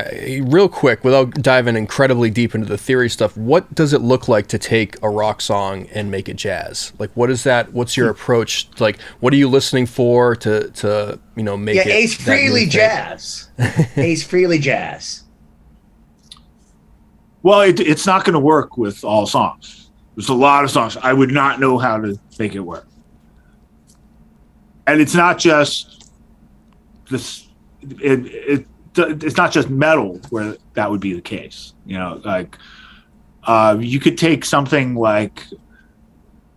Real quick, without diving incredibly deep into the theory stuff, what does it look like to take a rock song and make it jazz? Like, what is that? What's your approach? Like, what are you listening for to make it? Yeah, Ace Frehley jazz. Ace Frehley jazz. Well, it's not going to work with all songs. There's a lot of songs. I would not know how to make it work. And it's not just this. It's not just metal where that would be the case. You could take something like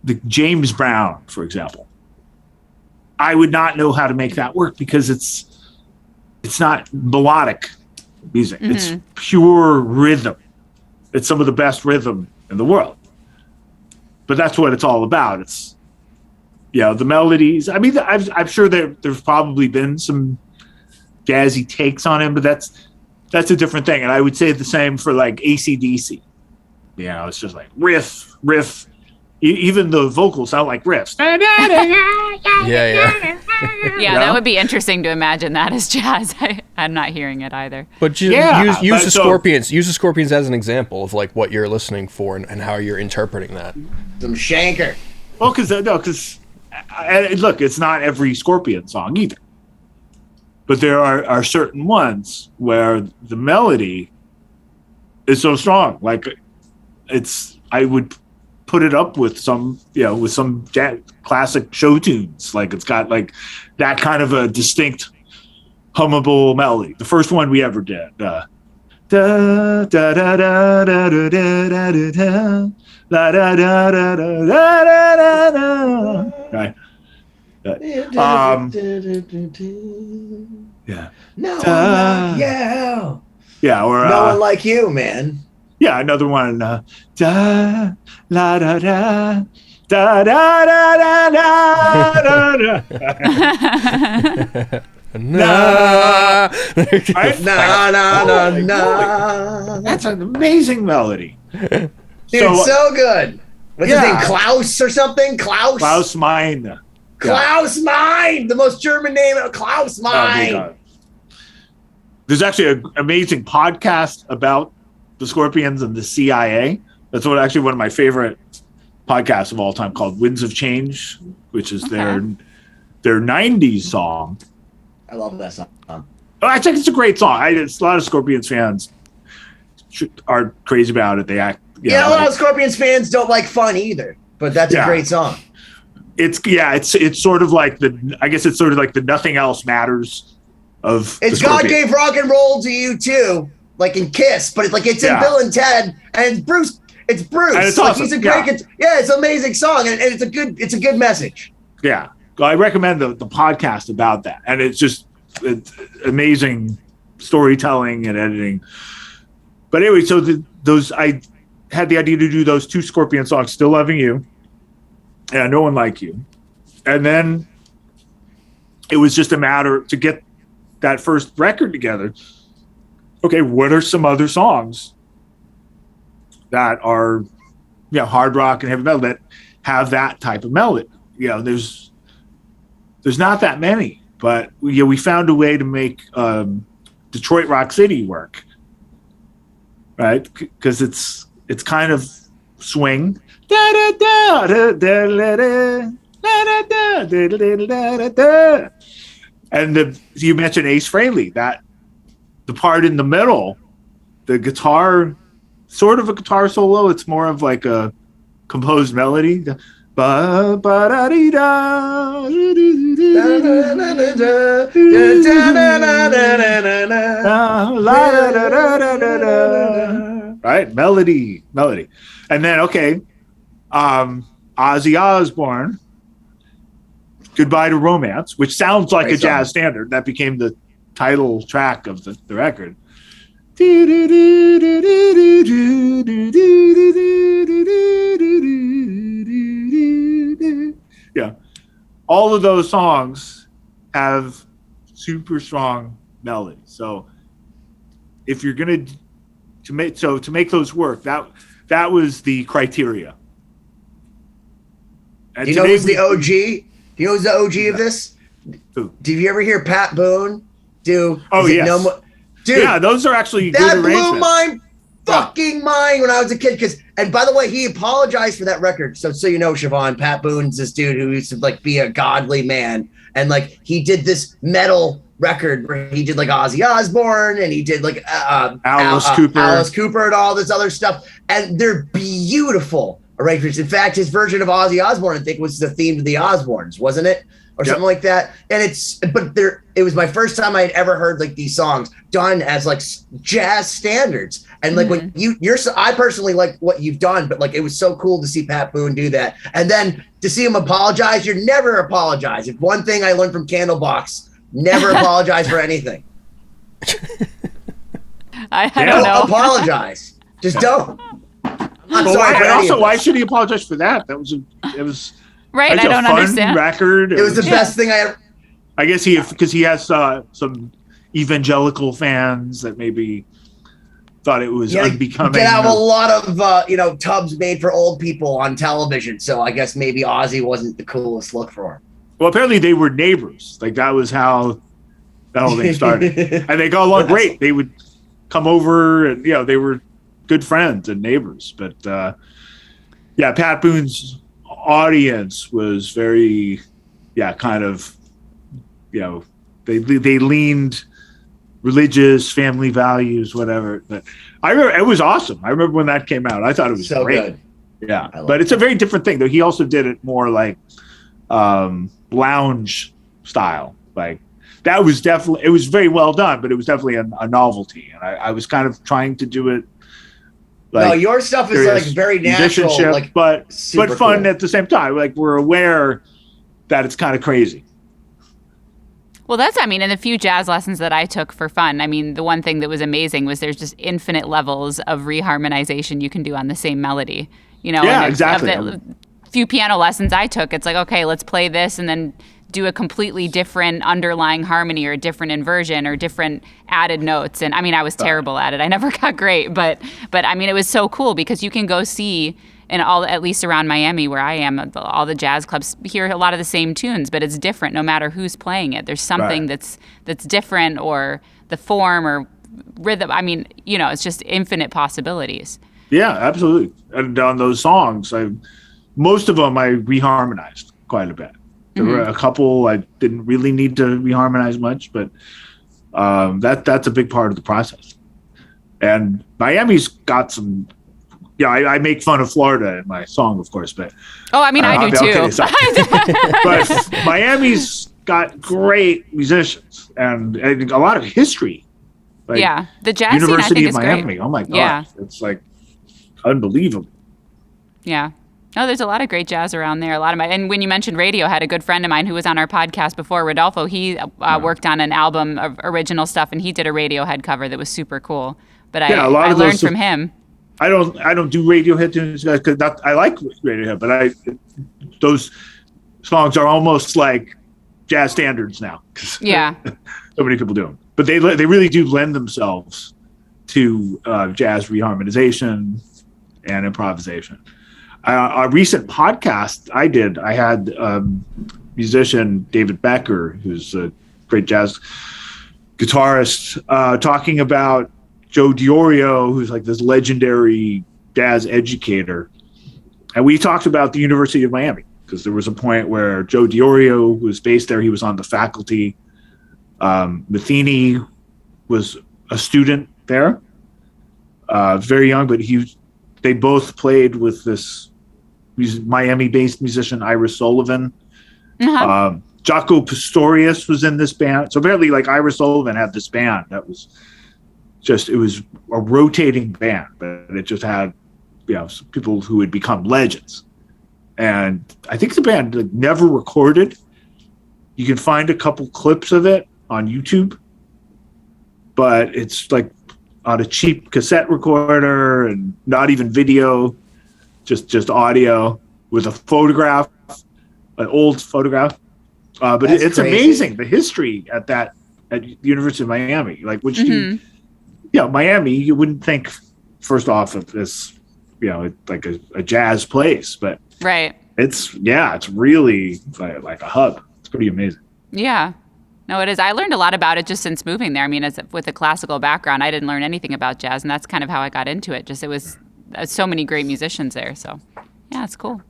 the James Brown, for example. I would not know how to make that work because it's not melodic music. Mm-hmm. It's pure rhythm. It's some of the best rhythm in the world. But that's what it's all about. It's the melodies. I mean, I'm sure there's probably been some jazzy takes on him, but that's a different thing. And I would say the same for like AC/DC. It's just like riff. Even the vocals sound like riffs. Yeah. That would be interesting to imagine that as jazz. I'm not hearing it either. But use the Scorpions. Use the Scorpions as an example of like what you're listening for and how you're interpreting that. Some shanker. Well, because look, it's not every Scorpion song either. But there are certain ones where the melody is so strong. Like I would put it up with some jazz, classic show tunes. Like it's got like that kind of a distinct hummable melody. The first one we ever did. Da da da da da da da da da da da da da da da. Right. Yeah. No one like you. Yeah, or no one like you, man. Yeah, another one. Da la da da da da da da da da. Nah. Nah. That's an amazing melody. Dude, so good. What's his name? Klaus or something? Klaus Meine. Klaus Meine, the most German name. Klaus Meine. There's actually an amazing podcast about the Scorpions and the CIA. That's one of my favorite podcasts of all time, called Winds of Change, which is their 90s song. I love that song. I think it's a great song. A lot of Scorpions fans are crazy about it. They act. A lot of Scorpions fans don't like fun either, but that's a great song. It's sort of like the Nothing Else Matters of. It's God Gave Rock and Roll to You too, like in Kiss, but it's in Bill and Ted, and Bruce It's Bruce. And it's like, awesome. He's a great. It's an amazing song, and it's a good message. Yeah, I recommend the podcast about that, and it's amazing storytelling and editing. But anyway, so I had the idea to do those 2 Scorpion songs, "Still Loving You" and "No One Like You," and then it was just a matter to get that first record together. Okay, what are some other songs that are, hard rock and heavy metal that have that type of melody? There's not that many, but we found a way to make Detroit Rock City work, right? Because it's kind of swing. Da da da da da da da da da da. And you mentioned Ace Frehley, that the part in the middle, the guitar, sort of a guitar solo. It's more of like a composed melody. Ba ba da dee da. Right, melody, and then Ozzy Osbourne, "Goodbye to Romance," which sounds like a jazz standard. That became the title track of the record. Yeah, all of those songs have super strong melody. So if you're gonna to make those work, that was the criteria. And do you know who's the OG? Do you know who's the OG of this? Who? Did you ever hear Pat Boone do? Yes. Dude, yeah, those are actually that good arrangements. blew my fucking mind when I was a kid. And by the way, he apologized for that record. So you know, Siobhán, Pat Boone's this dude who used to be a godly man, and he did this metal record where he did Ozzy Osbourne, and he did Alice Cooper and all this other stuff, and they're beautiful arrangements. In fact, his version of Ozzy Osbourne, I think, was the theme to the Osbournes, wasn't it? Or something like that. And it was my first time I had ever heard these songs done as jazz standards. And when I personally like what you've done, but it was so cool to see Pat Boone do that. And then to see him apologize, you're never apologize. If one thing I learned from Candlebox, never apologize for anything. I don't know. Apologize. Just don't. I'm sorry. Why should he apologize for that? It was right. I don't understand. Record. It was the best thing I ever. I guess because he has some evangelical fans that maybe thought it was unbecoming. They have a lot of tubs made for old people on television, so I guess maybe Ozzy wasn't the coolest look for him. Well, apparently they were neighbors. That was how that whole thing started, and they got along great. They would come over, and they were good friends and neighbors. But Pat Boone's audience was very, kind of, they leaned religious, family values, whatever. But I remember it was awesome. I remember when that came out. I thought it was so great. Good. Yeah, but it's a very different thing. Though he also did it more lounge style. That was definitely, it was very well done, but it was definitely a novelty. And I was kind of trying to do it. No, your stuff is very natural, but fun cool. At the same time. We're aware that it's kind of crazy. Well, in the few jazz lessons that I took for fun, the one thing that was amazing was there's just infinite levels of reharmonization you can do on the same melody. Exactly. Of the few piano lessons I took, it's okay, let's play this and then do a completely different underlying harmony or a different inversion or different added notes. And I was terrible at it. I never got great, but it was so cool because you can go see at least around Miami where I am, all the jazz clubs hear a lot of the same tunes, but it's different no matter who's playing it. There's something that's different, or the form or rhythm. It's just infinite possibilities. Yeah, absolutely. And on those songs, most of them I reharmonized quite a bit. There were a couple I didn't really need to reharmonize much, but that's a big part of the process. And Miami's got some. I make fun of Florida in my song, of course, but I do too. But Miami's got great musicians and a lot of history. The jazz University scene, I think, of Miami. Great. Oh my gosh, it's unbelievable. Yeah. No, there's a lot of great jazz around there. And when you mentioned radio, I had a good friend of mine who was on our podcast before, Rodolfo. He worked on an album of original stuff, and he did a Radiohead cover that was super cool. But I learned from him. I don't do Radiohead tunes because I like Radiohead, but those songs are almost like jazz standards now. Yeah. So many people do them, but they really do lend themselves to jazz reharmonization and improvisation. A recent podcast I had musician David Becker, who's a great jazz guitarist, talking about Joe Diorio, who's like this legendary jazz educator. And we talked about the University of Miami, because there was a point where Joe Diorio was based there. He was on the faculty. Metheny was a student there, very young, but they both played with this Miami-based musician, Ira Sullivan. Uh-huh. Jaco Pastorius was in this band. So apparently, like, Ira Sullivan had this band that was it was a rotating band, but it just had, people who would become legends. And I think the band never recorded. You can find a couple clips of it on YouTube, but it's like on a cheap cassette recorder and not even video, just audio with a photograph, an old photograph. But it's crazy. Amazing, the history at the University of Miami. Like, which Miami, you wouldn't think first off of this, like a jazz place, but right. It's really like a hub. It's pretty amazing. Yeah. No, it is. I learned a lot about it just since moving there. I mean, with a classical background, I didn't learn anything about jazz, and that's kind of how I got into it. It was so many great musicians there. So, yeah, it's cool.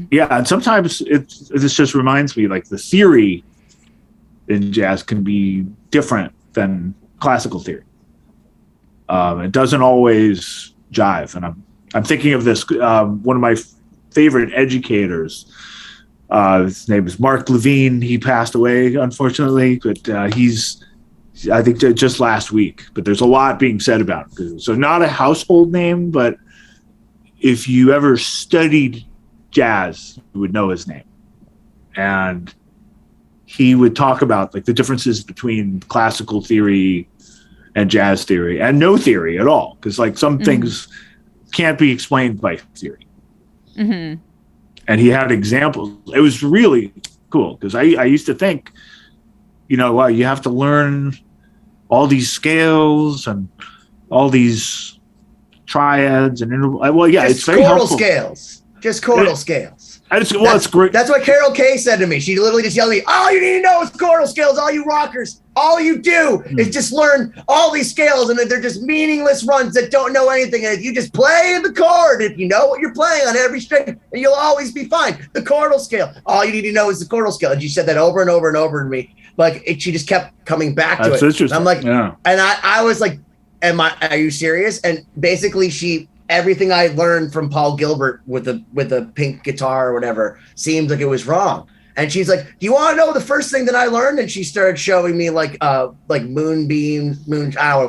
Yeah, and sometimes this just reminds me, like, the theory in jazz can be different than classical theory. It doesn't always jive, and I'm thinking of this. One of my favorite educators. His name is Mark Levine. He passed away, unfortunately, but he's, I think, just last week. But there's a lot being said about him. So not a household name, but if you ever studied jazz, you would know his name. And he would talk about, like, the differences between classical theory and jazz theory, and no theory at all, because, like, some things can't be explained by theory. Mm-hmm. And he had examples. It was really cool, because I used to think, you have to learn all these scales and all these triads and it's very helpful. Just chordal scales. It's great. That's what Carol Kay said to me. She literally just yelled at me, all you need to know is chordal scales, all you rockers. All you do is just learn all these scales, and they're just meaningless runs that don't know anything. And if you just play the chord, if you know what you're playing on every string, and you'll always be fine. The chordal scale. All you need to know is the chordal scale. And she said that over and over and over to me. She just kept coming back to it. That's interesting. And I'm like, yeah. And I was like, are you serious? And basically everything I learned from Paul Gilbert with the pink guitar or whatever seemed like it was wrong. And she's like, do you want to know the first thing that I learned? And she started showing me like moonbeams,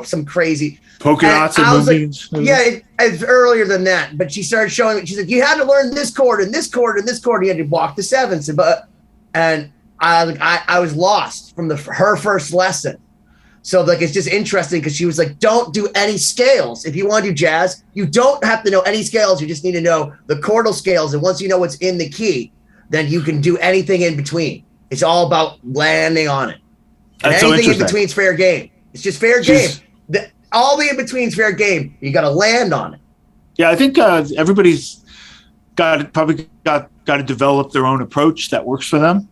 some crazy polka dots and moonbeams. It's earlier than that. But she started showing me, she's like, you had to learn this chord and this chord and this chord. You had to walk the sevenths. And I was lost from her first lesson. So like, it's just interesting because she was like, don't do any scales. If you want to do jazz, you don't have to know any scales. You just need to know the chordal scales. And once you know what's in the key, then you can do anything in between. It's all about landing on it. And That's anything so in between is fair game. It's just fair game. All the in between is fair game. You got to land on it. Yeah, I think everybody's probably got to develop their own approach that works for them.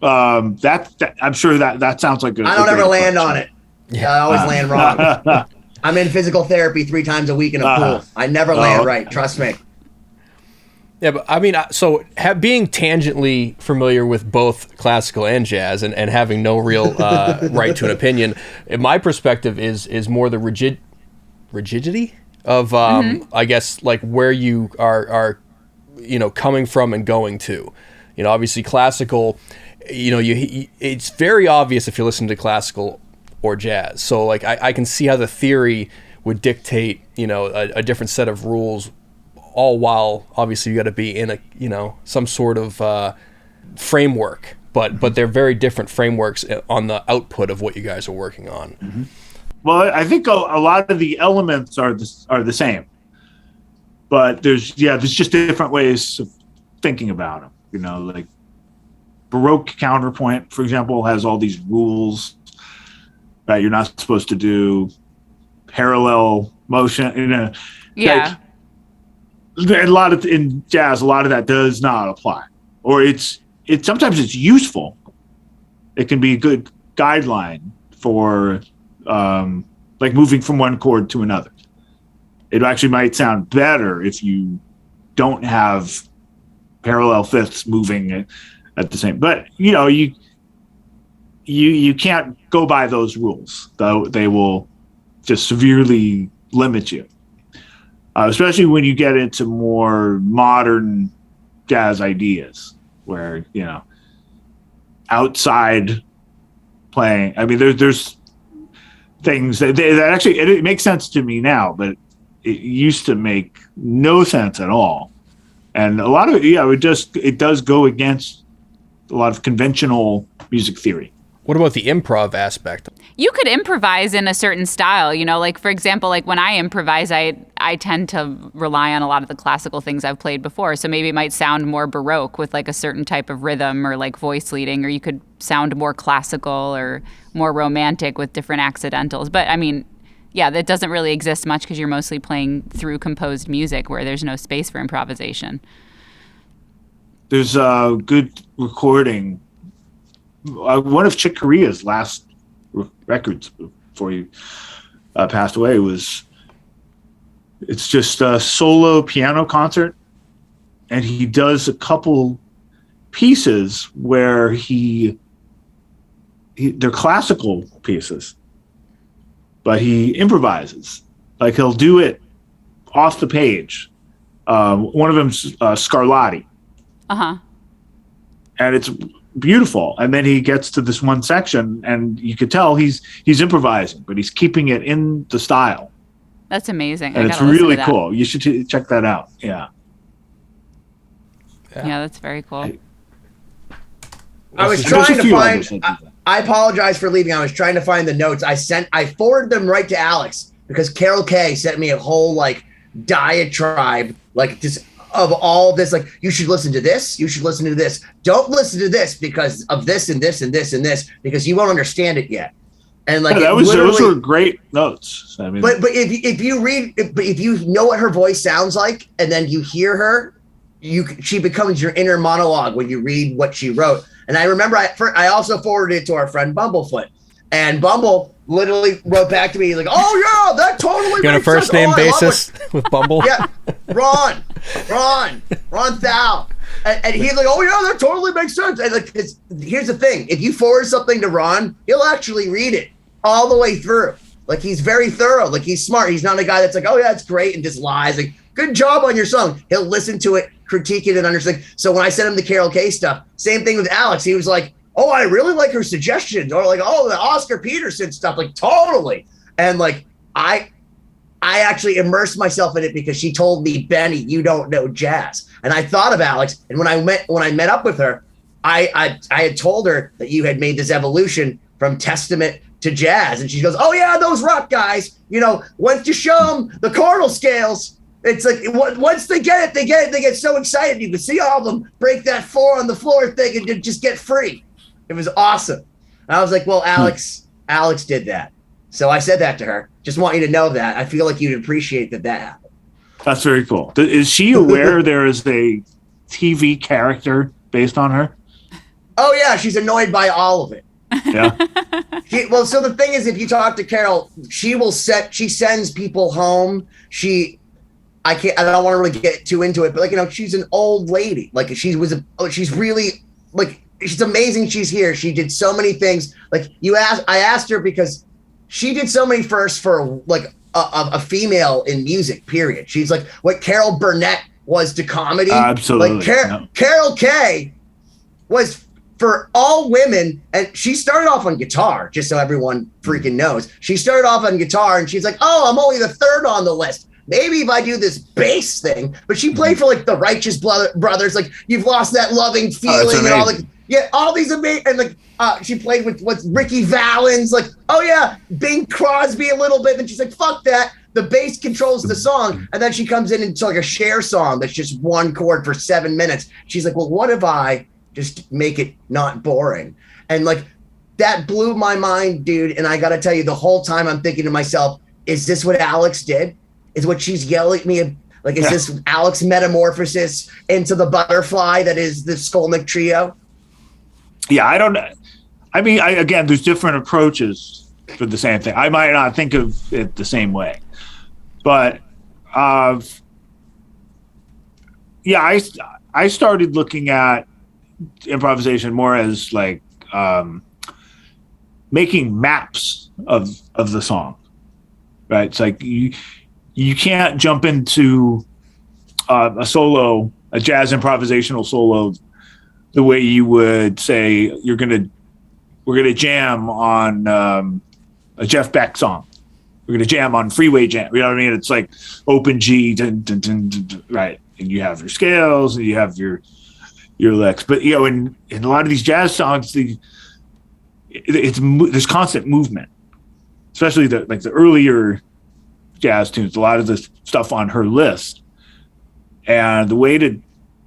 That I'm sure that sounds like I don't ever land on it. Yeah, I always land wrong. I'm in physical therapy 3 times a week in a pool. I never land right. Trust me. Yeah, but I mean, so being tangentially familiar with both classical and jazz, and having no real right to an opinion, in my perspective is more the rigidity of, I guess, like where you are, coming from and going to. Obviously classical, it's very obvious if you listen to classical or jazz. So like I can see how the theory would dictate, a different set of rules all while obviously you got to be in some sort of framework, but they're very different frameworks on the output of what you guys are working on. Mm-hmm. Well, I think a lot of the elements are the same, but there's just different ways of thinking about them. Like Baroque counterpoint, for example, has all these rules that you're not supposed to do. Parallel motion, Yeah. Like, a lot of in jazz, a lot of that does not apply, or it's sometimes it's useful. It can be a good guideline for like moving from one chord to another. It actually might sound better if you don't have parallel fifths moving at the same. But you can't go by those rules, though. They will just severely limit you, especially when you get into more modern jazz ideas, where outside playing. I mean, there's things that actually it makes sense to me now, but it used to make no sense at all. And a lot of it does go against a lot of conventional music theory. What about the improv aspect? You could improvise in a certain style, like, for example, like when I improvise, I tend to rely on a lot of the classical things I've played before. So maybe it might sound more Baroque with like a certain type of rhythm or like voice leading, or you could sound more classical or more romantic with different accidentals. But I mean, yeah, that doesn't really exist much because you're mostly playing through composed music where there's no space for improvisation. There's a good recording. One of Chick Corea's last records before he passed away it's just a solo piano concert, and he does a couple pieces where they're classical pieces, but he improvises. Like he'll do it off the page. One of them's Scarlatti. Uh-huh. And it's beautiful. And then he gets to this one section and you could tell he's improvising, but he's keeping it in the style. That's amazing. And it's really cool. You should check that out. Yeah, that's very cool. I was trying to find, I apologize for leaving. I was trying to find the notes. I forwarded them right to Alex because Carol Kay sent me a whole like diatribe, like just of all this, like, you should listen to this, you should listen to this. Don't listen to this because of this and this and this and this, because you won't understand it yet. And like those were great notes. I mean, but if you know what her voice sounds like, and then you hear her, she becomes your inner monologue when you read what she wrote. And I remember I also forwarded it to our friend Bumblefoot, and Bumble literally wrote back to me like, "Oh yeah, that totally." You're on a first name basis with Bumble. Yeah, Ron Thal, and he's like, "Oh yeah, that totally makes sense." And like, here's the thing: if you forward something to Ron, he'll actually read it all the way through. Like, he's very thorough. Like, he's smart. He's not a guy that's like, "Oh yeah, it's great," and just lies. Like, good job on your song. He'll listen to it, critique it, and understand. So when I sent him the Carol Kay stuff, same thing with Alex. He was like, "Oh, I really like her suggestions," or like, "Oh, the Oscar Peterson stuff," like totally. And like, I actually immersed myself in it because she told me, "Benny, you don't know jazz." And I thought of Alex, and when I met up with her, I had told her that you had made this evolution from Testament to jazz, and she goes, "Oh yeah, those rock guys, once you show them the chordal scales, it's like once they get it, they get so excited. You can see all of them break that 4 on the floor thing and just get free." It was awesome. And I was like, "Well, Alex did that." So I said that to her. Just want you to know that. I feel like you'd appreciate that happened. That's very cool. Is she aware there is a TV character based on her? Oh yeah, she's annoyed by all of it. Yeah. So the thing is, if you talk to Carol, she sends people home. I don't want to really get too into it, but she's an old lady. Like, she's really, like, she's amazing. She's here. She did so many things. Like, I asked her because she did so many firsts for like a female in music, period. She's like what Carol Burnett was to comedy. Absolutely. Like Carol Kay was for all women, and she started off on guitar, just so everyone freaking knows. She started off on guitar, and she's like, "Oh, I'm only the third on the list." maybe if I do this bass thing, but she played for like the Righteous Brothers, like You've Lost That Loving Feeling and all the, all these amazing, and like she played with Ricky Valens, like, oh yeah, Bing Crosby a little bit, and she's like, fuck that. The bass controls the song, and then she comes in into like a Cher song that's just one chord for 7 minutes. She's like, well, what if I just make it not boring? And like, that blew my mind, dude. And I got to tell you, the whole time I'm thinking to myself, is this what Alex did? Is what she's yelling at me? Like, is this Alex metamorphosis into the butterfly that is the Skolnick Trio? Yeah, I don't know. I mean, again, there's different approaches for the same thing. I might not think of it the same way. But, I started looking at improvisation more as like making maps of the song, right? It's like you can't jump into a jazz improvisational solo the way you would say we're gonna jam on a Jeff Beck song. We're gonna jam on Freeway Jam. You know what I mean? It's like open G, dun, dun, dun, dun, dun, right? And you have your scales and you have your licks. But in a lot of these jazz songs, there's constant movement, especially the earlier jazz tunes. A lot of the stuff on her list, and the way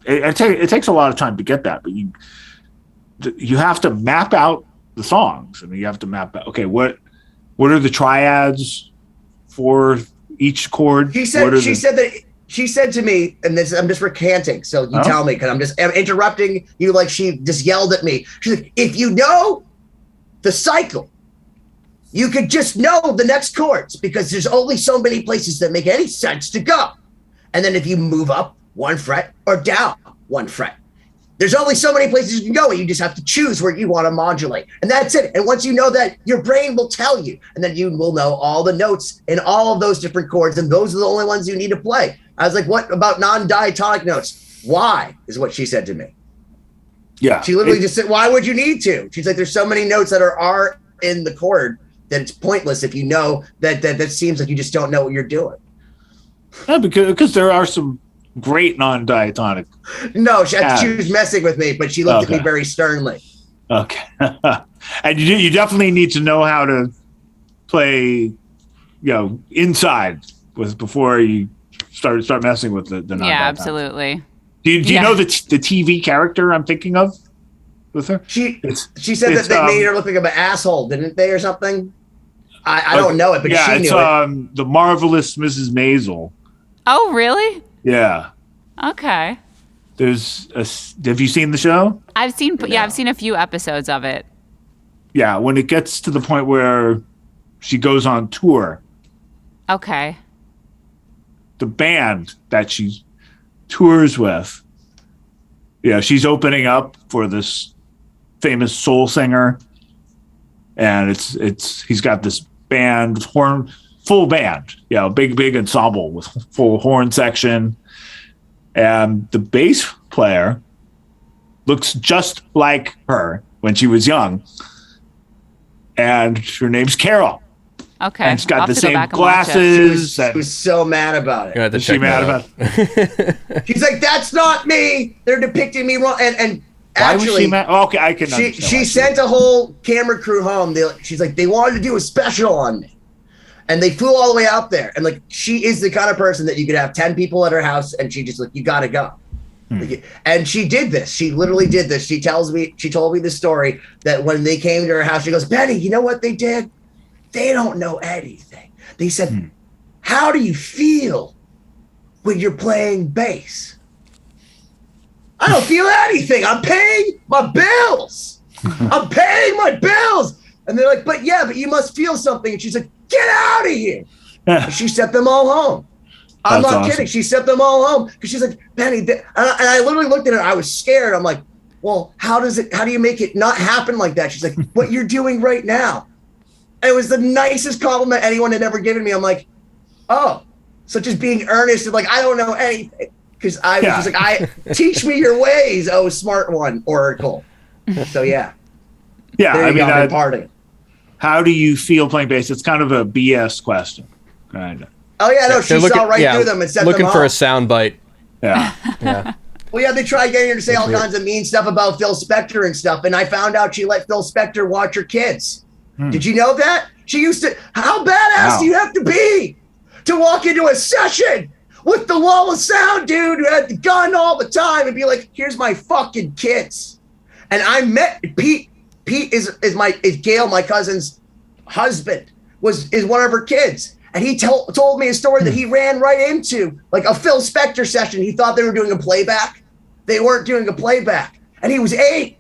it takes a lot of time to get that. But you have to map out the songs. I mean, you have to map out. Okay, what are the triads for each chord? She said to me, and this I'm just recanting, so you tell me, because I'm interrupting you like she just yelled at me. She's like, if you know the cycle, you could just know the next chords, because there's only so many places that make any sense to go. And then if you move up 1 fret or down 1 fret, there's only so many places you can go, and you just have to choose where you want to modulate. And that's it. And once you know that, your brain will tell you, and then you will know all the notes in all of those different chords, and those are the only ones you need to play. I was like, what about non-diatonic notes? Why, is what she said to me. Yeah. She literally just said, why would you need to? She's like, there's so many notes that are in the chord that it's pointless if you know that seems like you just don't know what you're doing. Yeah, because there are some great non-diatonic. No, she was messing with me, but she looked at me very sternly. Okay. And you definitely need to know how to play, inside before you start messing with the non-diatonic. Yeah, absolutely. Do you know the TV character I'm thinking of with her? She said that they made her look like an asshole, didn't they, or something? I don't know it, but she knew it. The Marvelous Mrs. Maisel. Oh, really? Yeah. Okay. Have you seen the show? I've seen a few episodes of it. Yeah, when it gets to the point where she goes on tour. Okay. The band that she tours with, she's opening up for this famous soul singer, and he's got this band, full band, big ensemble with full horn section, and the bass player looks just like her when she was young, and her name's Carol. Okay. And she's got the same glasses. She was so mad about it. She's mad about it. She's like, that's not me. They're depicting me wrong. And why actually, was she mad? Okay, I can understand. She sent a whole camera crew home. She's like, they wanted to do a special on me. And they flew all the way out there. And like, she is the kind of person that you could have 10 people at her house, and she just like, you got to go. And she did this. She literally did this. She told me the story that when they came to her house, she goes, Benny, you know what they did? They don't know anything. They said, how do you feel when you're playing bass? I don't feel anything. I'm paying my bills. I'm paying my bills. And they're like, but you must feel something. And she's like, get out of here. She sent them all home. I'm not kidding. She sent them all home because she's like, Penny. And I literally looked at her. I was scared. I'm like, well, how do you make it not happen like that? She's like, what you're doing right now. And it was the nicest compliment anyone had ever given me. I'm like, oh, so just being earnest and like, I don't know anything. Because I was just like, teach me your ways, oh, smart one, Oracle. So yeah. Yeah, I mean, how do you feel playing bass? It's kind of a BS question, kind of. Oh yeah, no, she saw right through them and set them looking for a off. sound bite. Yeah. Yeah. Well, yeah, they tried getting her to say all kinds of mean stuff about Phil Spector and stuff, and I found out she let Phil Spector watch her kids. Did you know that? She used to. How badass do you have to be to walk into a session with the wall of sound dude who had the gun all the time and be like, "Here's my fucking kids." And I met Pete. Pete is Gail, my cousin's husband, is one of her kids. And he told me a story that he ran right into, like a Phil Spector session. He thought they were doing a playback. They weren't doing a playback. And he was 8.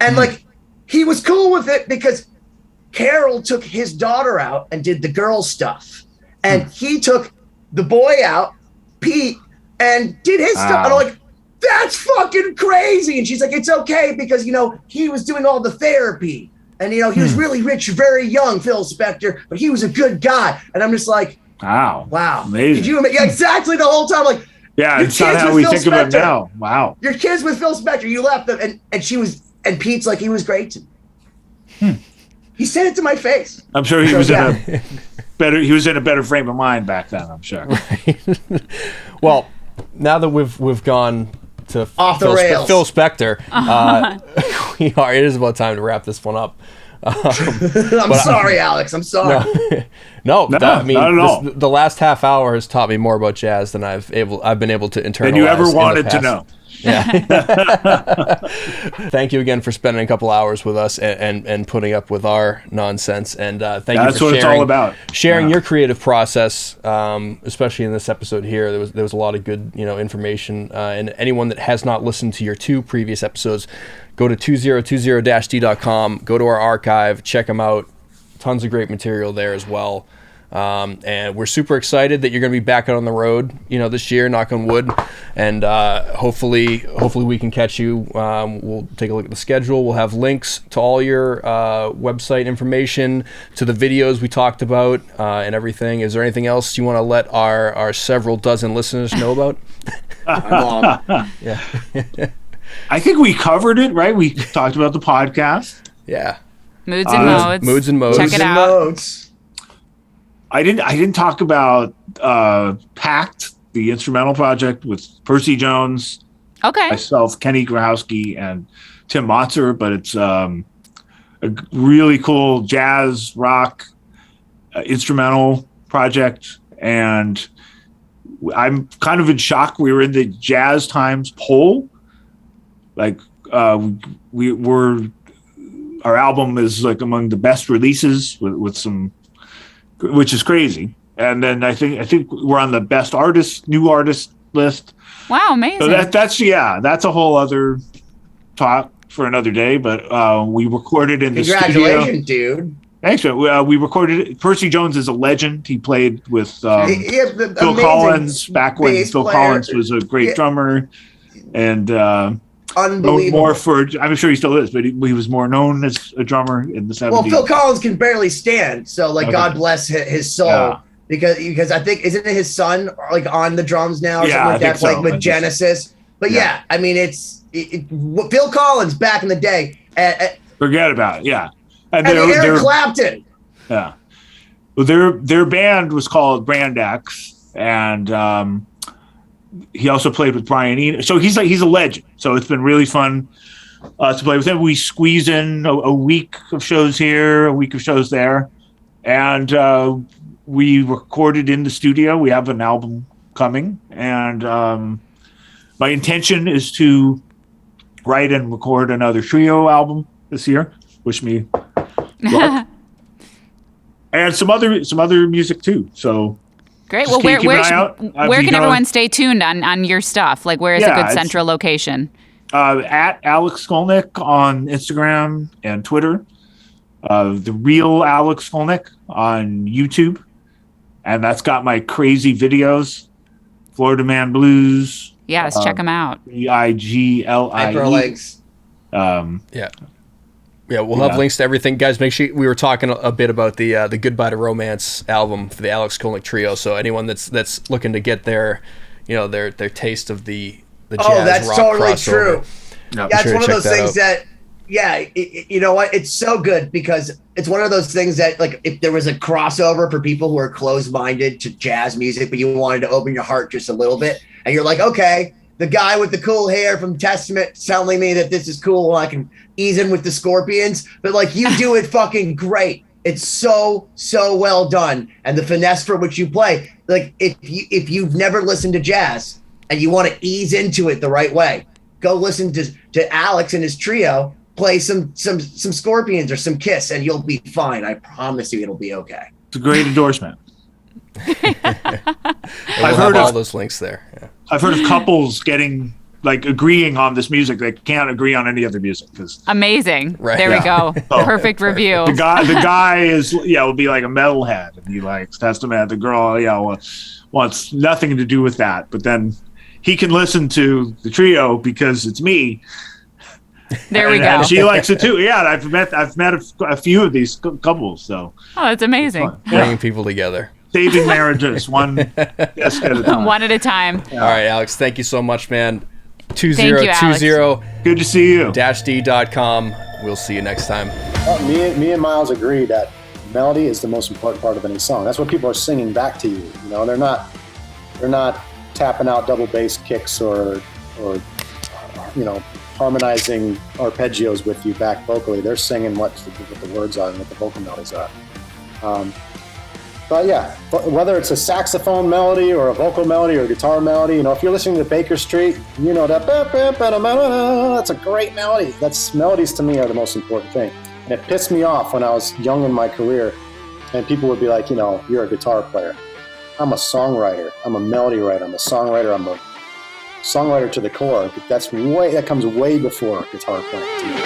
And like, he was cool with it because Carol took his daughter out and did the girl stuff. And he took the boy out, Pete, and did his stuff. And I'm like, that's fucking crazy. And she's like, it's okay because, you know, he was doing all the therapy. And, you know, he was really rich, very young, Phil Spector, but he was a good guy. And I'm just like, wow. Amazing. Did you imagine? Yeah, exactly the whole time. Like, yeah, it's not how we think of it now. Wow. Your kids with Phil Spector, you left them, and Pete's like, he was great to me. He said it to my face. I'm sure he was in a better frame of mind back then, I'm sure. Well, now that we've gone to off the rails. Phil Spector, it is about time to wrap this one up. I'm sorry, Alex. I'm sorry. No, not at all. The last half hour has taught me more about jazz than I've been able to internalize. Than you ever wanted to know. Yeah. Thank you again for spending a couple hours with us and putting up with our nonsense. And thank you for That's what it's all about. Sharing your creative process, especially in this episode here. There was a lot of good information. And anyone that has not listened to your 2 previous episodes, go to 2020-d.com, go to our archive, check them out. Tons of great material there as well. And we're super excited that you're going to be back out on the road, this year, knock on wood. And hopefully we can catch you. We'll take a look at the schedule. We'll have links to all your website information, to the videos we talked about, and everything. Is there anything else you want to let our several dozen listeners know about? Yeah. I think we covered it, right? We talked about the podcast. Yeah. Moods and Modes. Moods and Modes. Check it out. I didn't talk about Pact, the instrumental project with Percy Jones, myself, Kenny Grahowski, and Tim Motzer, but it's a really cool jazz rock instrumental project, and I'm kind of in shock. We were in the Jazz Times poll. Like our album is like among the best releases with some, which is crazy. And then I think we're on the best new artist list. Wow, amazing. So that's a whole other talk for another day. But we recorded in the studio. Congratulations, dude. Thanks, man. We recorded it. Percy Jones is a legend. He played with Phil Collins back when Phil Collins was a great drummer. And unbelievable. I'm sure he still is, but he was more known as a drummer in the 70s. Well, Phil Collins can barely stand, so God bless his soul. Yeah. Because I think isn't it his son like on the drums now or something like that, like with Genesis. But I mean it's Phil Collins back in the day. Forget about it. Yeah, and Eric Clapton. Yeah, well, their band was called Brand X, and he also played with Brian Eno. So he's a legend. So it's been really fun to play with him. We squeeze in a week of shows here, a week of shows there, and we recorded in the studio. We have an album coming, and my intention is to write and record another trio album this year. Wish me luck. And some other music too. So. Great. Well, where can everyone stay tuned on your stuff? Like, where is a good central location? At Alex Skolnick on Instagram and Twitter. The real Alex Skolnick on YouTube. And that's got my crazy videos. Florida Man Blues. Yes, check them out. BIGLIE. Hyperlinks. Yeah, we'll have links to everything. Guys, make sure we were talking a bit about the Goodbye to Romance album for the Alex Skolnick Trio. So anyone that's looking to get their taste of the jazz rock that's totally crossover, true. Yeah, it's one of those things that Yeah, you know what? It's so good because it's one of those things that, like, if there was a crossover for people who are closed-minded to jazz music, but you wanted to open your heart just a little bit, and you're like, okay, the guy with the cool hair from Testament telling me that this is cool, and I can ease in with the Scorpions, but like you do it fucking great. It's so well done, and the finesse for which you play. Like if you've never listened to jazz and you want to ease into it the right way, go listen to Alex and his trio. Play some Scorpions or some Kiss, and you'll be fine. I promise you, it'll be okay. It's a great endorsement. I've heard all those links there. Yeah. I've heard of couples agreeing on this music. They can't agree on any other music because amazing. Right. There we go. Perfect review. The guy will be like a metalhead, and he likes Testament. The girl, wants nothing to do with that. But then he can listen to the trio because it's me. There we go. And she likes it too. Yeah, I've met a few of these couples. So that's amazing. Bringing people together, saving marriages one guest at a time. One at a time. Yeah. All right, Alex. Thank you so much, man. 2020. Good to see you. -d.com. We'll see you next time. Me and Miles agree that melody is the most important part of any song. That's what people are singing back to you. You know, they're not tapping out double bass kicks or harmonizing arpeggios with you back vocally. They're singing what the words are and what the vocal melodies are. But yeah, whether it's a saxophone melody or a vocal melody or a guitar melody, if you're listening to Baker Street, that that's a great melody. Melodies to me are the most important thing. And it pissed me off when I was young in my career and people would be like, you're a guitar player. I'm a songwriter. I'm a melody writer. I'm a songwriter. I'm a songwriter to the core. That comes way before guitar playing to me.